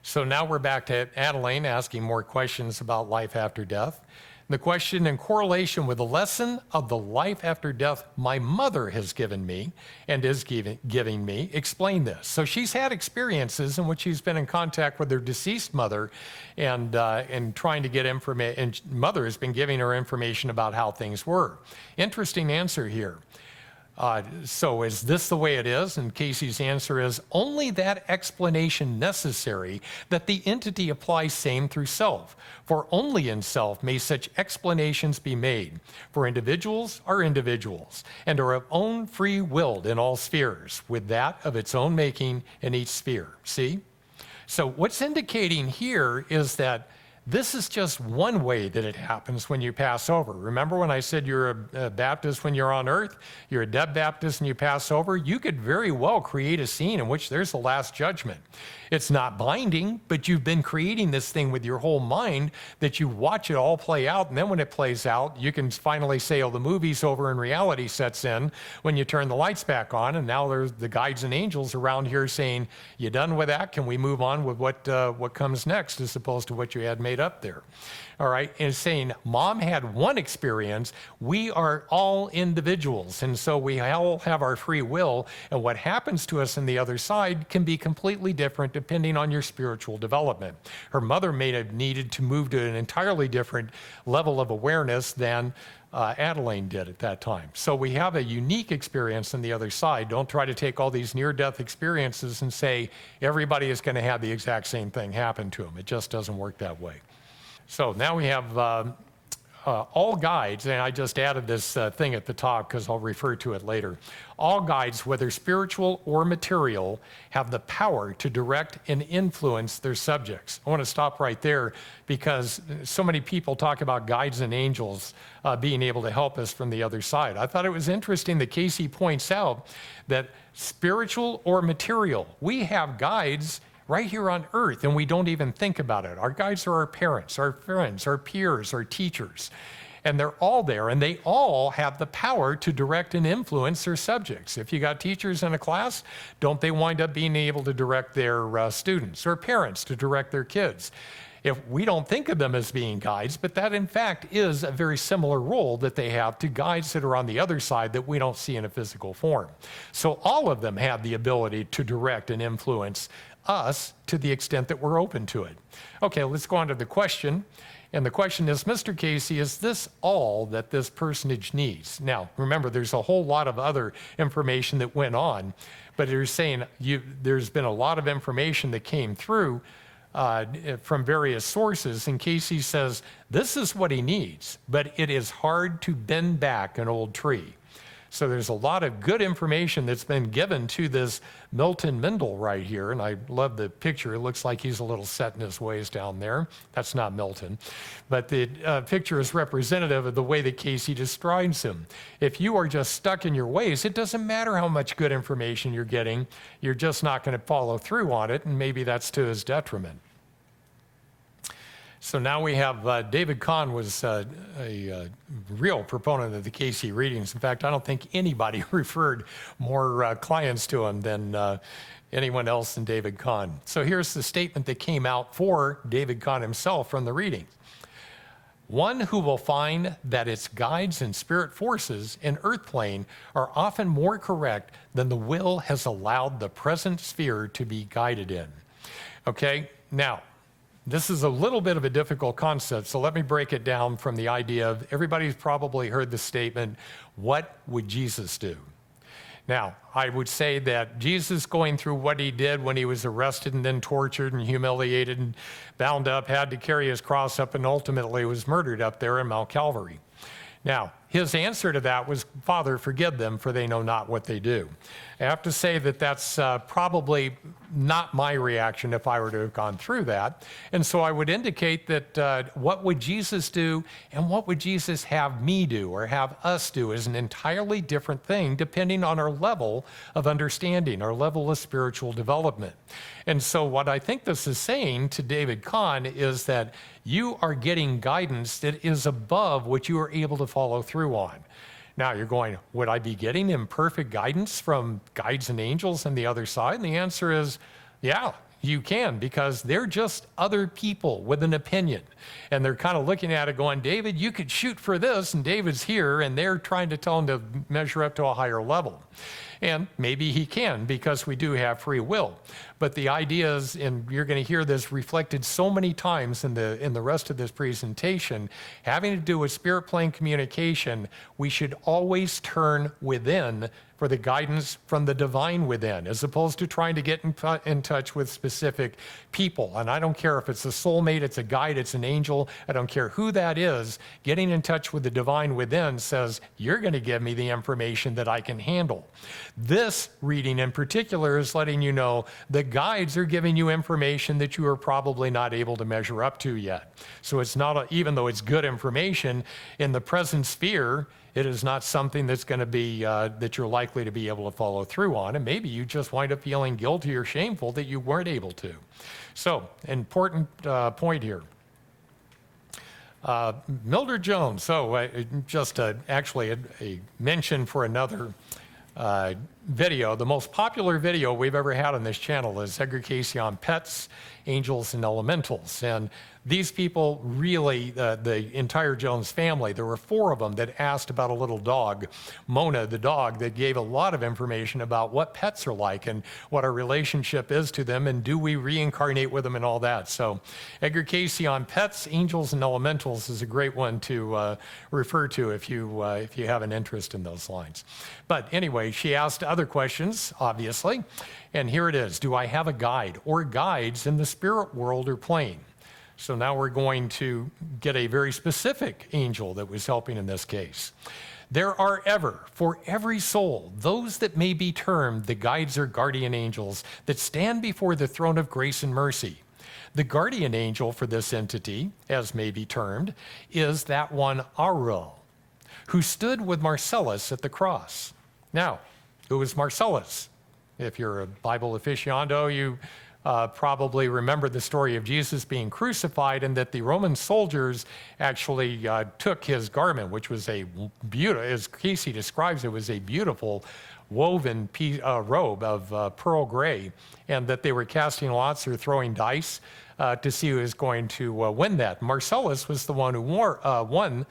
So now we're back to Adeline asking more questions about life after death. The question, in correlation with the lesson of the life after death my mother has given me and is giving me, explain this. So she's had experiences in which she's been in contact with her deceased mother and trying to get information, and mother has been giving her information about how things were. Interesting answer here. So is this the way it is? And Cayce's answer is, only that explanation necessary that the entity applies same through self. For only in self may such explanations be made. For individuals are individuals, and are of own free willed in all spheres, with that of its own making in each sphere. See? So what's indicating here is that this is just one way that it happens when you pass over. Remember when I said you're a Baptist when you're on earth? You're a dead Baptist and you pass over? You could very well create a scene in which there's the last judgment. It's not binding, but you've been creating this thing with your whole mind that you watch it all play out, and then when it plays out, you can finally say, oh, the movie's over and reality sets in when you turn the lights back on, and now there's the guides and angels around here saying, you done with that? Can we move on with what comes next as opposed to what you had made up there? All right, and saying, Mom had one experience, we are all individuals, and so we all have our free will, and what happens to us on the other side can be completely different depending on your spiritual development. Her mother may have needed to move to an entirely different level of awareness than Adeline did at that time. So we have a unique experience on the other side. Don't try to take all these near-death experiences and say everybody is going to have the exact same thing happen to them. It just doesn't work that way. So now we have all guides, and I just added this thing at the top because I'll refer to it later. All guides, whether spiritual or material, have the power to direct and influence their subjects. I want to stop right there because so many people talk about guides and angels being able to help us from the other side. I thought it was interesting that Cayce points out that spiritual or material, we have guides right here on earth, and we don't even think about it. Our guides are our parents, our friends, our peers, our teachers, and they're all there, and they all have the power to direct and influence their subjects. If you got teachers in a class, don't they wind up being able to direct their students, or parents to direct their kids? If we don't think of them as being guides, but that in fact is a very similar role that they have to guides that are on the other side that we don't see in a physical form. So all of them have the ability to direct and influence us to the extent that we're open to it. Okay, let's go on to the question. And the question is, Mr. Cayce, is this all that this personage needs? Now, remember, there's a whole lot of other information that went on, but you're saying there's been a lot of information that came through from various sources, and Cayce says this is what he needs, but it is hard to bend back an old tree. So there's a lot of good information that's been given to this Milton Mindel right here, and I love the picture. It looks like he's a little set in his ways down there. That's not Milton. But the picture is representative of the way that Cayce describes him. If you are just stuck in your ways, it doesn't matter how much good information you're getting. You're just not going to follow through on it, and maybe that's to his detriment. So now we have David Kahn was a real proponent of the Cayce readings. In fact, I don't think anybody referred more clients to him than anyone else than David Kahn. So here's the statement that came out for David Kahn himself from the readings. One who will find that its guides and spirit forces in earth plane are often more correct than the will has allowed the present sphere to be guided in. Okay, now, this is a little bit of a difficult concept, so let me break it down from the idea of everybody's probably heard the statement, what would Jesus do? Now, I would say that Jesus going through what he did when he was arrested and then tortured and humiliated and bound up, had to carry his cross up and ultimately was murdered up there in Mount Calvary. Now, his answer to that was, Father, forgive them, for they know not what they do. I have to say that that's probably not my reaction if I were to have gone through that. And so I would indicate that what would Jesus do and what would Jesus have me do or have us do is an entirely different thing depending on our level of understanding, our level of spiritual development. And so what I think this is saying to David Kahn is that you are getting guidance that is above what you are able to follow through on. Now you're going, would I be getting imperfect guidance from guides and angels on the other side? And the answer is, yeah, you can, because they're just other people with an opinion. And they're kind of looking at it going, David, you could shoot for this, and David's here, and they're trying to tell him to measure up to a higher level. And maybe he can, because we do have free will. But the idea is, and you're going to hear this reflected so many times in the rest of this presentation, having to do with spirit plane communication, we should always turn within for the guidance from the divine within, as opposed to trying to get in touch with specific people. And I don't care if it's a soulmate, it's a guide, it's an angel, I don't care who that is, getting in touch with the divine within says, you're going to give me the information that I can handle. This reading in particular is letting you know the guides are giving you information that you are probably not able to measure up to yet. So it's not, even though it's good information, in the present sphere, it is not something that's going to be, that you're likely to be able to follow through on. And maybe you just wind up feeling guilty or shameful that you weren't able to. So, important point here. Mildred Jones, so just actually a mention for another video. The most popular video we've ever had on this channel is Edgar Cayce on pets, angels, and elementals. And these people really, the entire Jones family, there were 4 of them that asked about a little dog, Mona, the dog, that gave a lot of information about what pets are like and what our relationship is to them and do we reincarnate with them and all that. So Edgar Cayce on pets, angels, and elementals is a great one to refer to if you have an interest in those lines. But anyway, she asked other questions, obviously, and here it is. Do I have a guide or guides in the spirit world or plane? So now we're going to get a very specific angel that was helping in this case. There are ever, for every soul, those that may be termed the guides or guardian angels that stand before the throne of grace and mercy. The guardian angel for this entity, as may be termed, is that one Ariel, who stood with Marcellus at the cross. Now, who was Marcellus? If you're a Bible aficionado, you probably remember the story of Jesus being crucified and that the Roman soldiers actually took his garment, which was a beautiful, as Cayce describes it, was a beautiful woven robe of pearl gray, and that they were casting lots or throwing dice to see who is going to win that. Marcellus was the one who won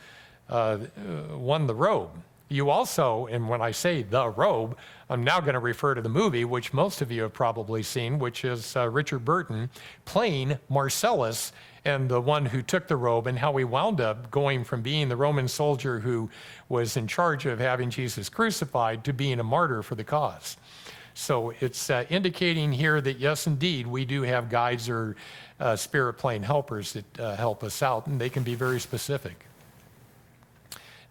the robe. You also, and when I say the robe, I'm now going to refer to the movie, which most of you have probably seen, which is Richard Burton playing Marcellus and the one who took the robe, and how he wound up going from being the Roman soldier who was in charge of having Jesus crucified to being a martyr for the cause. So it's indicating here that yes, indeed, we do have guides or spirit plane helpers that help us out, and they can be very specific.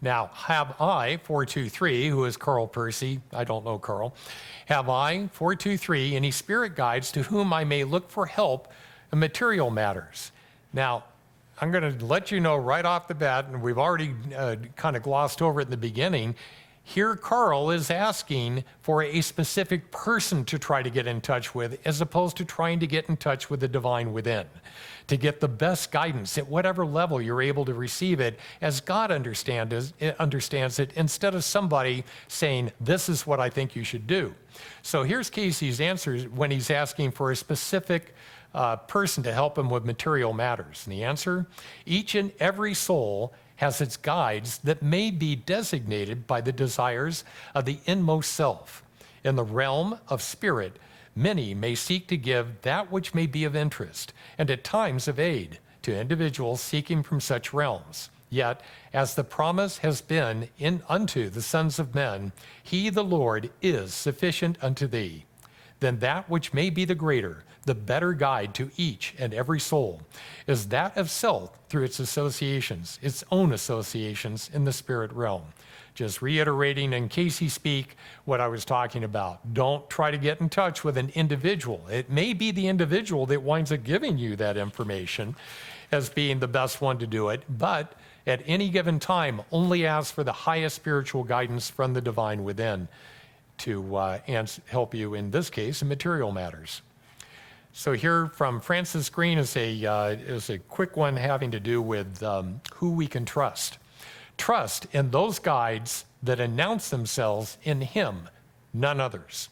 Now, have I, 423, who is Carl Percy, I don't know Carl, have I, 423, any spirit guides to whom I may look for help in material matters? Now, I'm going to let you know right off the bat, and we've already kind of glossed over it in the beginning. Here, Carl is asking for a specific person to try to get in touch with, as opposed to trying to get in touch with the divine within, to get the best guidance at whatever level you're able to receive it as God understands it, instead of somebody saying, this is what I think you should do. So here's Cayce's answer when he's asking for a specific person to help him with material matters. And the answer, each and every soul has its guides that may be designated by the desires of the inmost self. In the realm of spirit, many may seek to give that which may be of interest, and at times of aid, to individuals seeking from such realms. Yet, as the promise has been unto the sons of men, he, the Lord, is sufficient unto thee. Then that which may be the greater, the better guide to each and every soul, is that of self through its associations, its own associations in the spirit realm. Just reiterating in Cayce speak what I was talking about. Don't try to get in touch with an individual. It may be the individual that winds up giving you that information as being the best one to do it, but at any given time, only ask for the highest spiritual guidance from the divine within to help you, in this case, in material matters. So here from Francis Green is a quick one having to do with who we can trust. Trust in those guides that announce themselves in him, none others.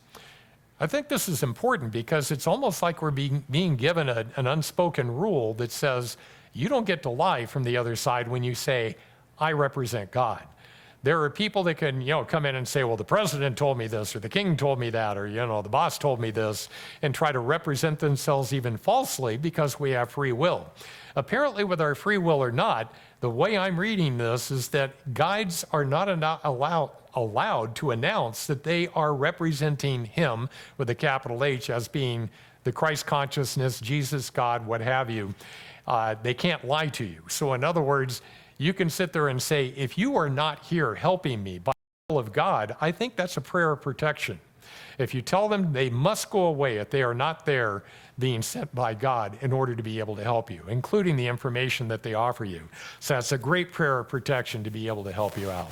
I think this is important because it's almost like we're being given an unspoken rule that says you don't get to lie from the other side when you say, I represent God. There are people that can, come in and say, well, the president told me this, or the king told me that, or, the boss told me this, and try to represent themselves even falsely because we have free will. Apparently, with our free will or not, the way I'm reading this is that guides are not allowed to announce that they are representing him with a capital H as being the Christ consciousness, Jesus, God, what have you. They can't lie to you. So in other words, you can sit there and say, if you are not here helping me by the will of God, I think that's a prayer of protection. If you tell them they must go away if they are not there being sent by God in order to be able to help you, including the information that they offer you. So that's a great prayer of protection to be able to help you out.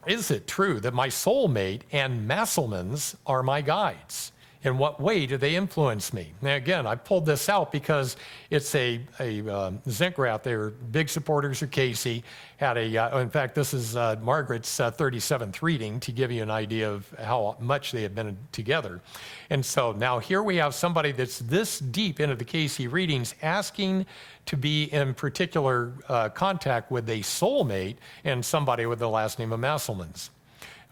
Is it true that my soulmate and Masselmans are my guides? In what way do they influence me? Now, again, I pulled this out because it's a Zincraft. They were big supporters of Cayce. Had in fact, this is Margaret's 37th reading to give you an idea of how much they have been together. And so now here we have somebody that's this deep into the Cayce readings asking to be in particular contact with a soulmate and somebody with the last name of Masselmans.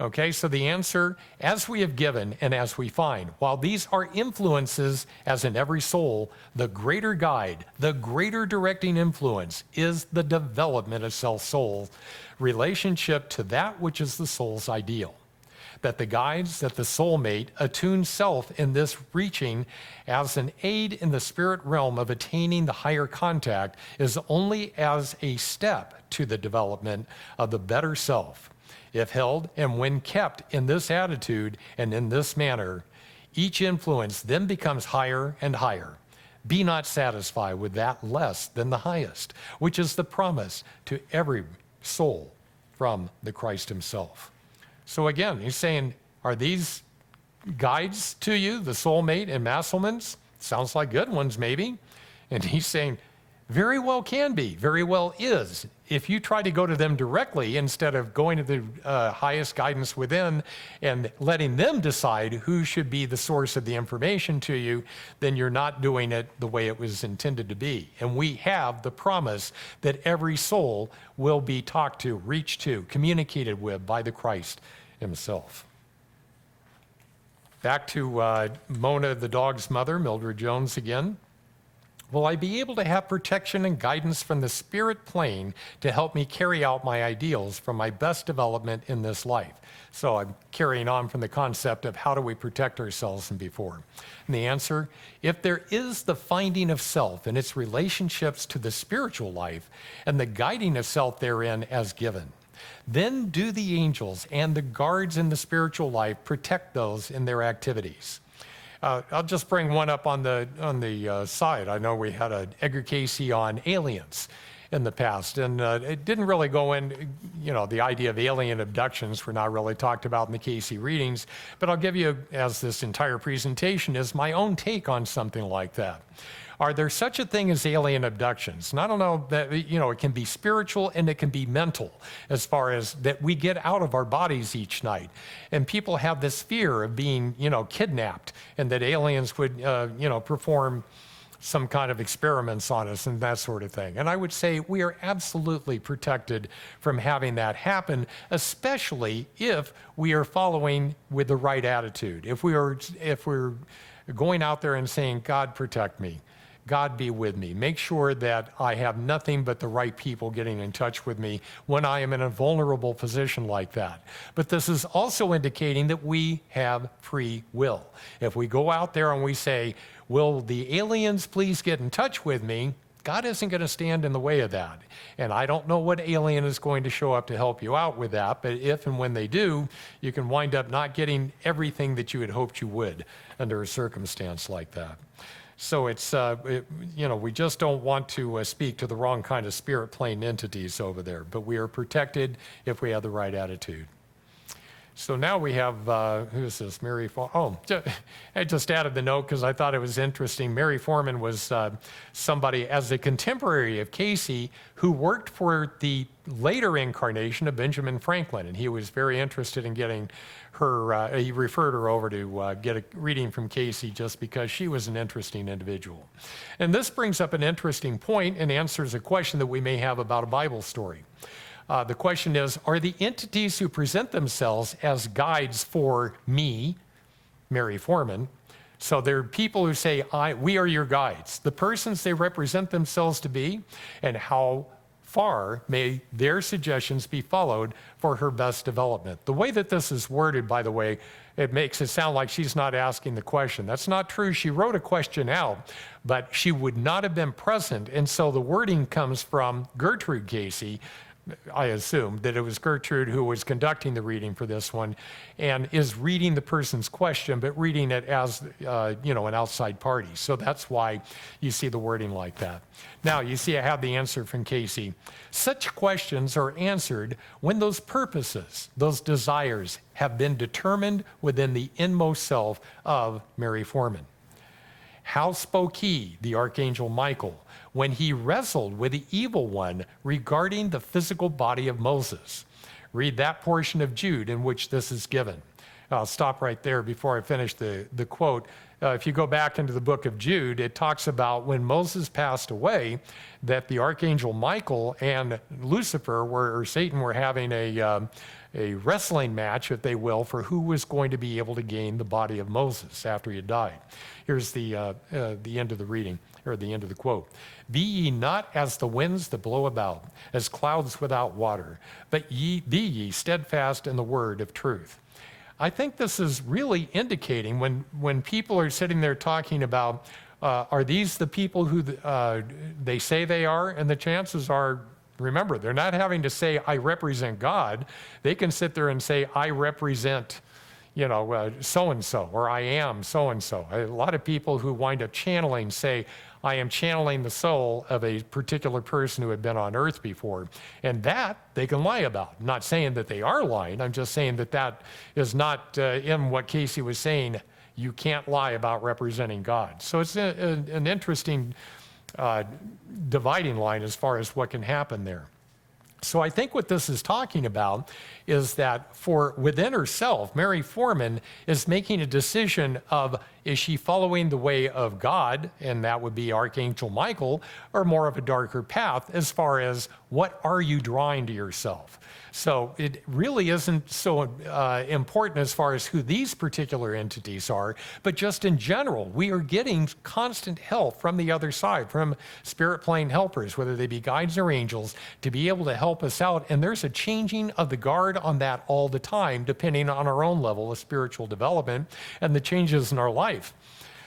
Okay, so the answer, as we have given and as we find, while these are influences, as in every soul, the greater guide, the greater directing influence is the development of self-soul relationship to that which is the soul's ideal. That the guides, that the soulmate attunes self in this reaching as an aid in the spirit realm of attaining the higher contact is only as a step to the development of the better self. If held and when kept in this attitude and in this manner, each influence then becomes higher and higher. Be not satisfied with that less than the highest, which is the promise to every soul from the Christ himself. So again, he's saying, are these guides to you, the soulmate and Masselmans? Sounds like good ones maybe. And he's saying, Very well can be, very well is. If you try to go to them directly instead of going to the highest guidance within and letting them decide who should be the source of the information to you, then you're not doing it the way it was intended to be. And we have the promise that every soul will be talked to, reached to, communicated with by the Christ himself. Back to Mona, the dog's mother, Mildred Jones again. Will I be able to have protection and guidance from the spirit plane to help me carry out my ideals for my best development in this life? So I'm carrying on from the concept of how do we protect ourselves and before. And the answer, if there is the finding of self and its relationships to the spiritual life and the guiding of self therein as given, then do the angels and the guards in the spiritual life protect those in their activities. I'll just bring one up on the side. I know we had an Edgar Cayce on aliens in the past, and it didn't really go in, the idea of alien abductions were not really talked about in the Cayce readings, but I'll give you, as this entire presentation is, my own take on something like that. Are there such a thing as alien abductions? And I don't know that, it can be spiritual and it can be mental as far as that we get out of our bodies each night. And people have this fear of being, kidnapped and that aliens would, perform some kind of experiments on us and that sort of thing. And I would say we are absolutely protected from having that happen, especially if we are following with the right attitude. If we're going out there and saying, God, protect me. God be with me. Make sure that I have nothing but the right people getting in touch with me when I am in a vulnerable position like that. But this is also indicating that we have free will. If we go out there and we say, will the aliens please get in touch with me? God isn't going to stand in the way of that. And I don't know what alien is going to show up to help you out with that, but if and when they do, you can wind up not getting everything that you had hoped you would under a circumstance like that. So it's, we just don't want to speak to the wrong kind of spirit plane entities over there, but we are protected if we have the right attitude. So now we have, who is this? Mary Foreman. Oh, I just added the note because I thought it was interesting. Mary Foreman was somebody, as a contemporary of Cayce, who worked for the later incarnation of Benjamin Franklin, and he was very interested in getting her, he referred her over to get a reading from Cayce just because she was an interesting individual. And this brings up an interesting point and answers a question that we may have about a Bible story. The question is, are the entities who present themselves as guides for me, Mary Foreman, so they're people who say, we are your guides, the persons they represent themselves to be, and how far may their suggestions be followed for her best development? The way that this is worded, by the way, it makes it sound like she's not asking the question. That's not true. She wrote a question out, but she would not have been present, and so the wording comes from Gertrude Cayce. I assume that it was Gertrude who was conducting the reading for this one and is reading the person's question, but reading it as, an outside party. So that's why you see the wording like that. Now, you see I have the answer from Cayce. Such questions are answered when those purposes, those desires, have been determined within the inmost self of Mary Foreman. How spoke he, the Archangel Michael, when he wrestled with the evil one regarding the physical body of Moses? Read that portion of Jude in which this is given. I'll stop right there before I finish the quote. If you go back into the book of Jude, it talks about when Moses passed away, that the Archangel Michael and Lucifer, or Satan, were having a wrestling match, if they will, for who was going to be able to gain the body of Moses after he had died. Here's the end of the reading, or the end of the quote. Be ye not as the winds that blow about, as clouds without water, but be ye steadfast in the word of truth. I think this is really indicating when people are sitting there talking about, are these the people who they say they are? And the chances are, remember, they're not having to say, I represent God. They can sit there and say, I represent, so-and-so, or I am so-and-so. A lot of people who wind up channeling say, I am channeling the soul of a particular person who had been on earth before. And that they can lie about. I'm not saying that they are lying. I'm just saying that that is not in what Cayce was saying. You can't lie about representing God. So it's an interesting dividing line as far as what can happen there. So I think what this is talking about is that for within herself, Mary Foreman is making a decision of, is she following the way of God, and that would be Archangel Michael, or more of a darker path as far as what are you drawing to yourself? So it really isn't so important as far as who these particular entities are, but just in general, we are getting constant help from the other side, from spirit plane helpers, whether they be guides or angels, to be able to help us out. And there's a changing of the guard on that all the time, depending on our own level of spiritual development and the changes in our life.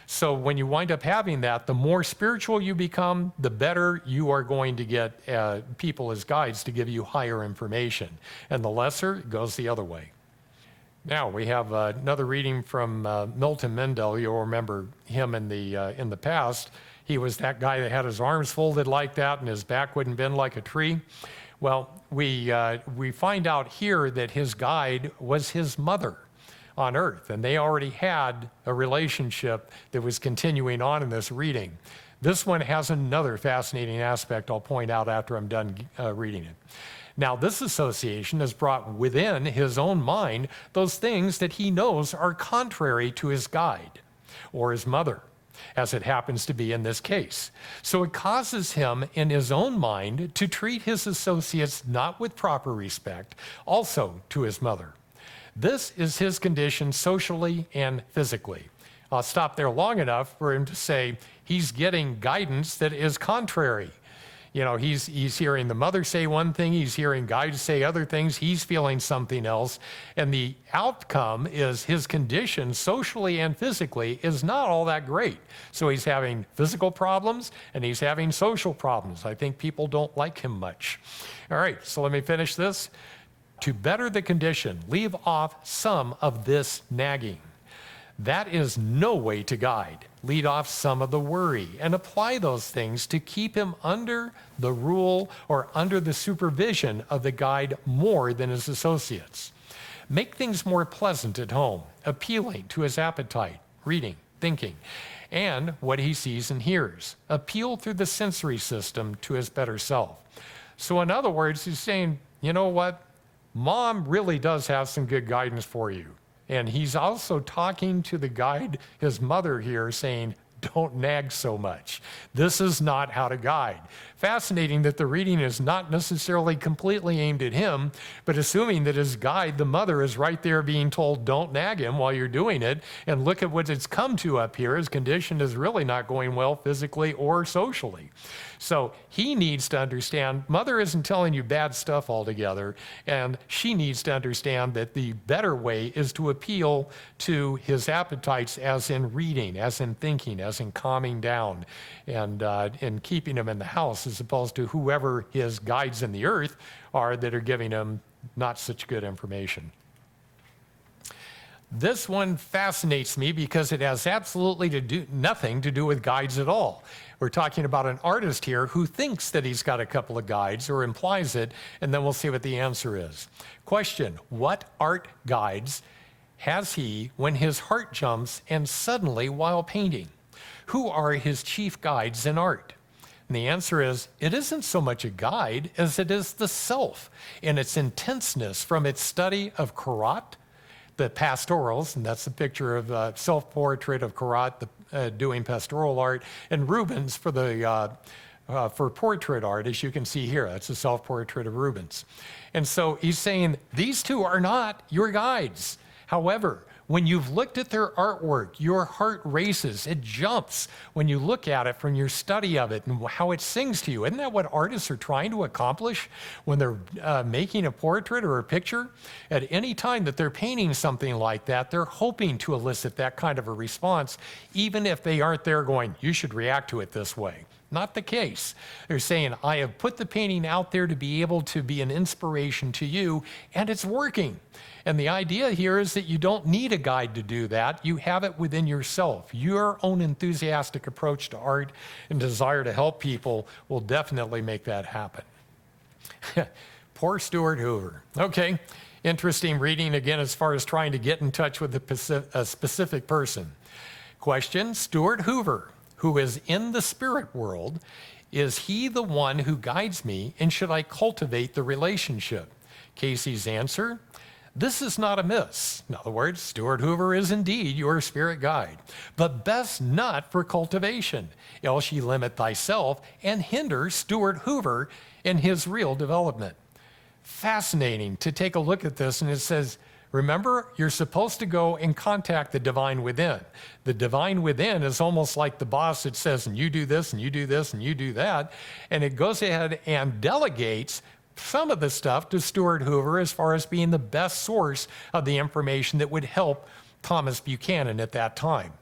So when you wind up having that, the more spiritual you become, the better you are going to get people as guides to give you higher information. And the lesser, it goes the other way. Now we have another reading from Milton Mendel. You'll remember him in the past. He was that guy that had his arms folded like that and his back wouldn't bend like a tree. Well, we find out here that his guide was his mother on earth, and they already had a relationship that was continuing on in this reading. This one has another fascinating aspect I'll point out after I'm done reading it. Now, this association has brought within his own mind those things that he knows are contrary to his guide or his mother, as it happens to be in this case. So it causes him in his own mind to treat his associates not with proper respect, also to his mother. This is his condition socially and physically. I'll stop there long enough for him to say he's getting guidance that is contrary. You know, he's hearing the mother say one thing, he's hearing guides say other things, he's feeling something else, and the outcome is his condition socially and physically is not all that great. So he's having physical problems and he's having social problems. I think people don't like him much. All right, so let me finish this. To better the condition, leave off some of this nagging. That is no way to guide. Lead off some of the worry and apply those things to keep him under the rule or under the supervision of the guide more than his associates. Make things more pleasant at home, appealing to his appetite, reading, thinking, and what he sees and hears. Appeal through the sensory system to his better self. So in other words, he's saying, you know what? Mom really does have some good guidance for you. And he's also talking to the guide, his mother here, saying, don't nag so much. This is not how to guide. Fascinating that the reading is not necessarily completely aimed at him, but assuming that his guide, the mother, is right there being told, don't nag him while you're doing it. And look at what it's come to up here. His condition is really not going well physically or socially. So he needs to understand, mother isn't telling you bad stuff altogether, and she needs to understand that the better way is to appeal to his appetites, as in reading, as in thinking, as in calming down, and in keeping him in the house, as opposed to whoever his guides in the earth are that are giving him not such good information. This one fascinates me because it has absolutely nothing to do with guides at all. We're talking about an artist here who thinks that he's got a couple of guides or implies it, and then we'll see what the answer is. Question: what art guides has he when his heart jumps and suddenly while painting? Who are his chief guides in art? And the answer is, it isn't so much a guide as it is the self in its intenseness from its study of Corot, the pastorals, and that's a picture of self-portrait of Corot doing pastoral art, and Rubens for portrait art, as you can see here. That's a self-portrait of Rubens. And so he's saying, these two are not your guides. However, when you've looked at their artwork, your heart races, it jumps when you look at it from your study of it and how it sings to you. Isn't that what artists are trying to accomplish when they're making a portrait or a picture? At any time that they're painting something like that, they're hoping to elicit that kind of a response, even if they aren't there going, you should react to it this way. Not the case. They're saying, I have put the painting out there to be able to be an inspiration to you, and it's working. And the idea here is that you don't need a guide to do that. You have it within yourself. Your own enthusiastic approach to art and desire to help people will definitely make that happen. Poor Stuart Hoover. Okay, interesting reading again as far as trying to get in touch with a specific person. Question: Stuart Hoover, who is in the spirit world, is he the one who guides me, and should I cultivate the relationship? Cayce's answer, this is not amiss. In other words, Stuart Hoover is indeed your spirit guide, but best not for cultivation, else ye limit thyself and hinder Stuart Hoover in his real development. Fascinating to take a look at this, and it says, remember, you're supposed to go and contact the divine within. The divine within is almost like the boss that says, and you do this, and you do this, and you do that, and it goes ahead and delegates some of the stuff to Stuart Hoover as far as being the best source of the information that would help Thomas Buchanan at that time.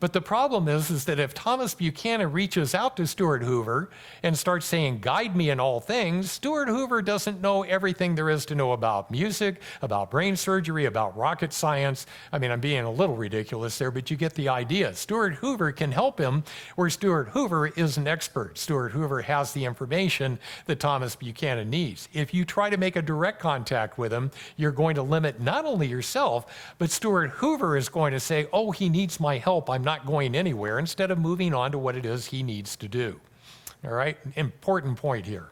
But the problem is that if Thomas Buchanan reaches out to Stuart Hoover and starts saying, guide me in all things, Stuart Hoover doesn't know everything there is to know about music, about brain surgery, about rocket science. I mean, I'm being a little ridiculous there, but you get the idea. Stuart Hoover can help him where Stuart Hoover is an expert. Stuart Hoover has the information that Thomas Buchanan needs. If you try to make a direct contact with him, you're going to limit not only yourself, but Stuart Hoover is going to say, oh, he needs my help. I'm not going anywhere, instead of moving on to what it is he needs to do. All right, important point here.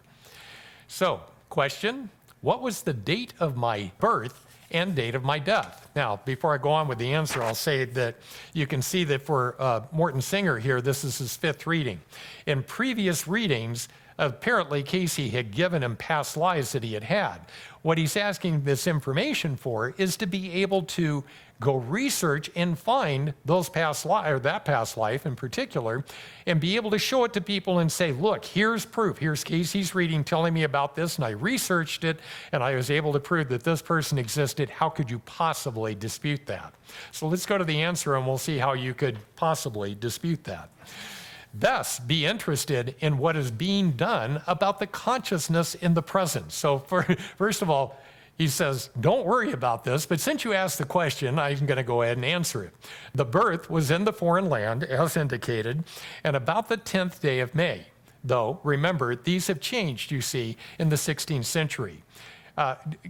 So, question, what was the date of my birth and date of my death? Now, before I go on with the answer, I'll say that you can see that for Morton Singer here, this is his 5th reading. In previous readings, apparently Cayce had given him past lives that he had had. What he's asking this information for is to be able to go research and find those past life, or that past life in particular, and be able to show it to people and say, look, here's proof. Here's Cayce's reading telling me about this, and I researched it, and I was able to prove that this person existed. How could you possibly dispute that? So let's go to the answer, and we'll see how you could possibly dispute that. Thus, be interested in what is being done about the consciousness in the present. So first of all, he says, don't worry about this, but since you asked the question, I'm going to go ahead and answer it. The birth was in the foreign land, as indicated, and about the 10th day of May. Though, remember, these have changed, you see, in the 16th century.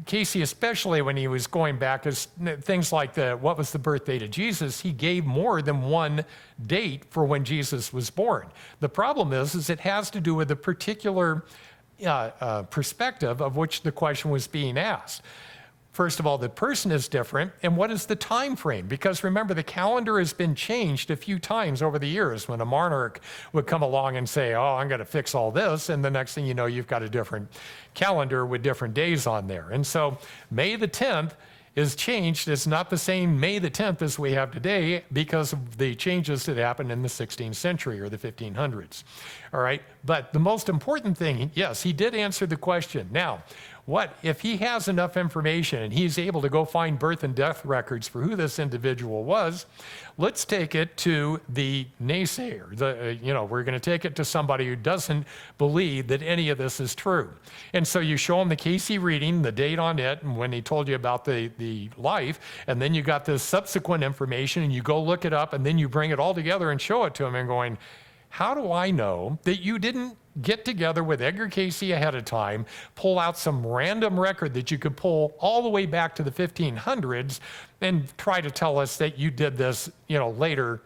Cayce, especially when he was going back, as things like what was the birth date of Jesus, he gave more than one date for when Jesus was born. The problem is it has to do with the particular perspective of which the question was being asked. First of all, the person is different, and what is the time frame? Because remember, the calendar has been changed a few times over the years when a monarch would come along and say, oh, I'm going to fix all this, and the next thing you know, you've got a different calendar with different days on there. And so May the 10th is changed. It's not the same May the 10th as we have today because of the changes that happened in the 16th century or the 1500s. All right, but the most important thing, yes, he did answer the question. Now, what if he has enough information and he's able to go find birth and death records for who this individual was? Let's take it to the naysayer. We're going to take it to somebody who doesn't believe that any of this is true. And so you show him the Cayce reading, the date on it, and when he told you about the life, and then you got this subsequent information, and you go look it up, and then you bring it all together and show it to him and going, how do I know that you didn't get together with Edgar Cayce ahead of time, pull out some random record that you could pull all the way back to the 1500s and try to tell us that you did this, later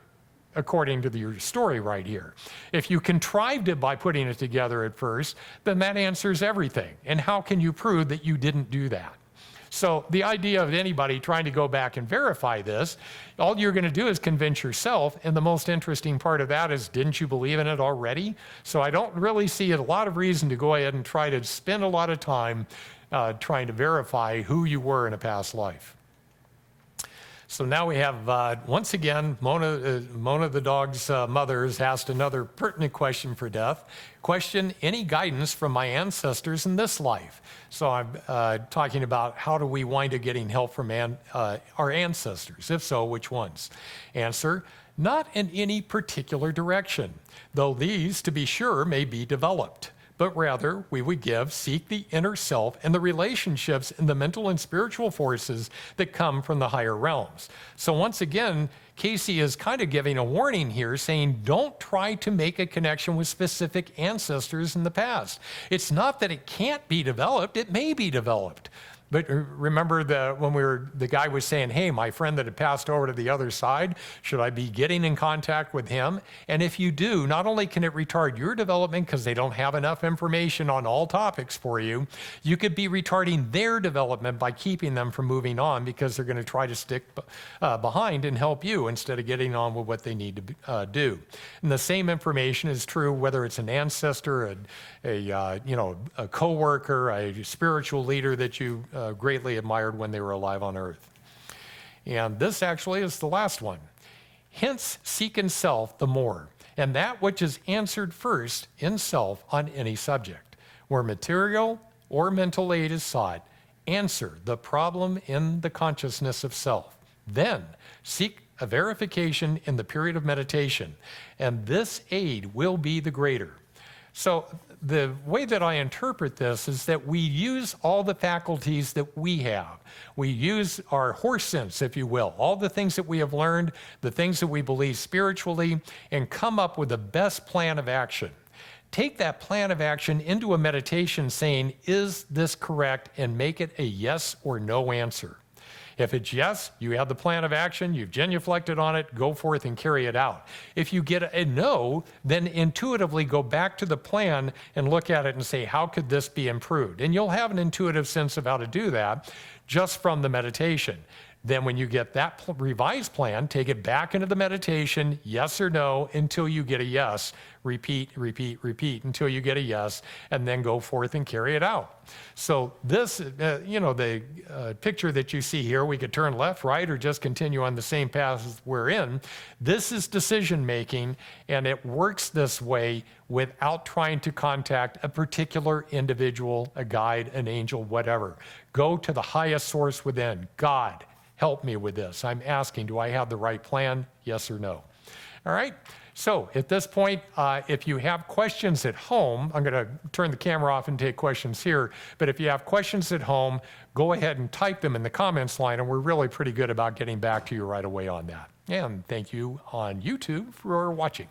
according to your story right here. If you contrived it by putting it together at first, then that answers everything. And how can you prove that you didn't do that? So the idea of anybody trying to go back and verify this, all you're going to do is convince yourself. And the most interesting part of that is, didn't you believe in it already? So I don't really see a lot of reason to go ahead and try to spend a lot of time trying to verify who you were in a past life. So now we have, once again, Mona the dog's mother has asked another pertinent question for death. Question, any guidance from my ancestors in this life? So I'm talking about how do we wind up getting help from our ancestors? If so, which ones? Answer, not in any particular direction, though these, to be sure, may be developed. But rather, we would seek the inner self and the relationships and the mental and spiritual forces that come from the higher realms. So once again, Cayce is kind of giving a warning here, saying don't try to make a connection with specific ancestors in the past. It's not that it can't be developed, it may be developed. But remember when the guy was saying, hey, my friend that had passed over to the other side, should I be getting in contact with him? And if you do, not only can it retard your development because they don't have enough information on all topics for you, you could be retarding their development by keeping them from moving on because they're going to try to stick behind and help you instead of getting on with what they need to do. And the same information is true whether it's an ancestor, a coworker, a spiritual leader that you greatly admired when they were alive on earth. And this actually is the last one. Hence, seek in self the more, and that which is answered first in self on any subject. Where material or mental aid is sought, answer the problem in the consciousness of self. Then seek a verification in the period of meditation, and this aid will be the greater. So the way that I interpret this is that we use all the faculties that we have. We use our horse sense, if you will, all the things that we have learned, the things that we believe spiritually, and come up with the best plan of action. Take that plan of action into a meditation saying, is this correct? And make it a yes or no answer. If it's yes, you have the plan of action, you've genuflected on it, go forth and carry it out. If you get a no, then intuitively go back to the plan and look at it and say, how could this be improved? And you'll have an intuitive sense of how to do that just from the meditation. Then when you get that revised plan, take it back into the meditation, yes or no, until you get a yes. Repeat, repeat, repeat until you get a yes, and then go forth and carry it out. So this, the picture that you see here, we could turn left, right, or just continue on the same path we're in. This is decision making, and it works this way without trying to contact a particular individual, a guide, an angel, whatever. Go to the highest source within, God. Help me with this. I'm asking, do I have the right plan? Yes or no? All right. So at this point, if you have questions at home, I'm going to turn the camera off and take questions here. But if you have questions at home, go ahead and type them in the comments line. And we're really pretty good about getting back to you right away on that. And thank you on YouTube for watching.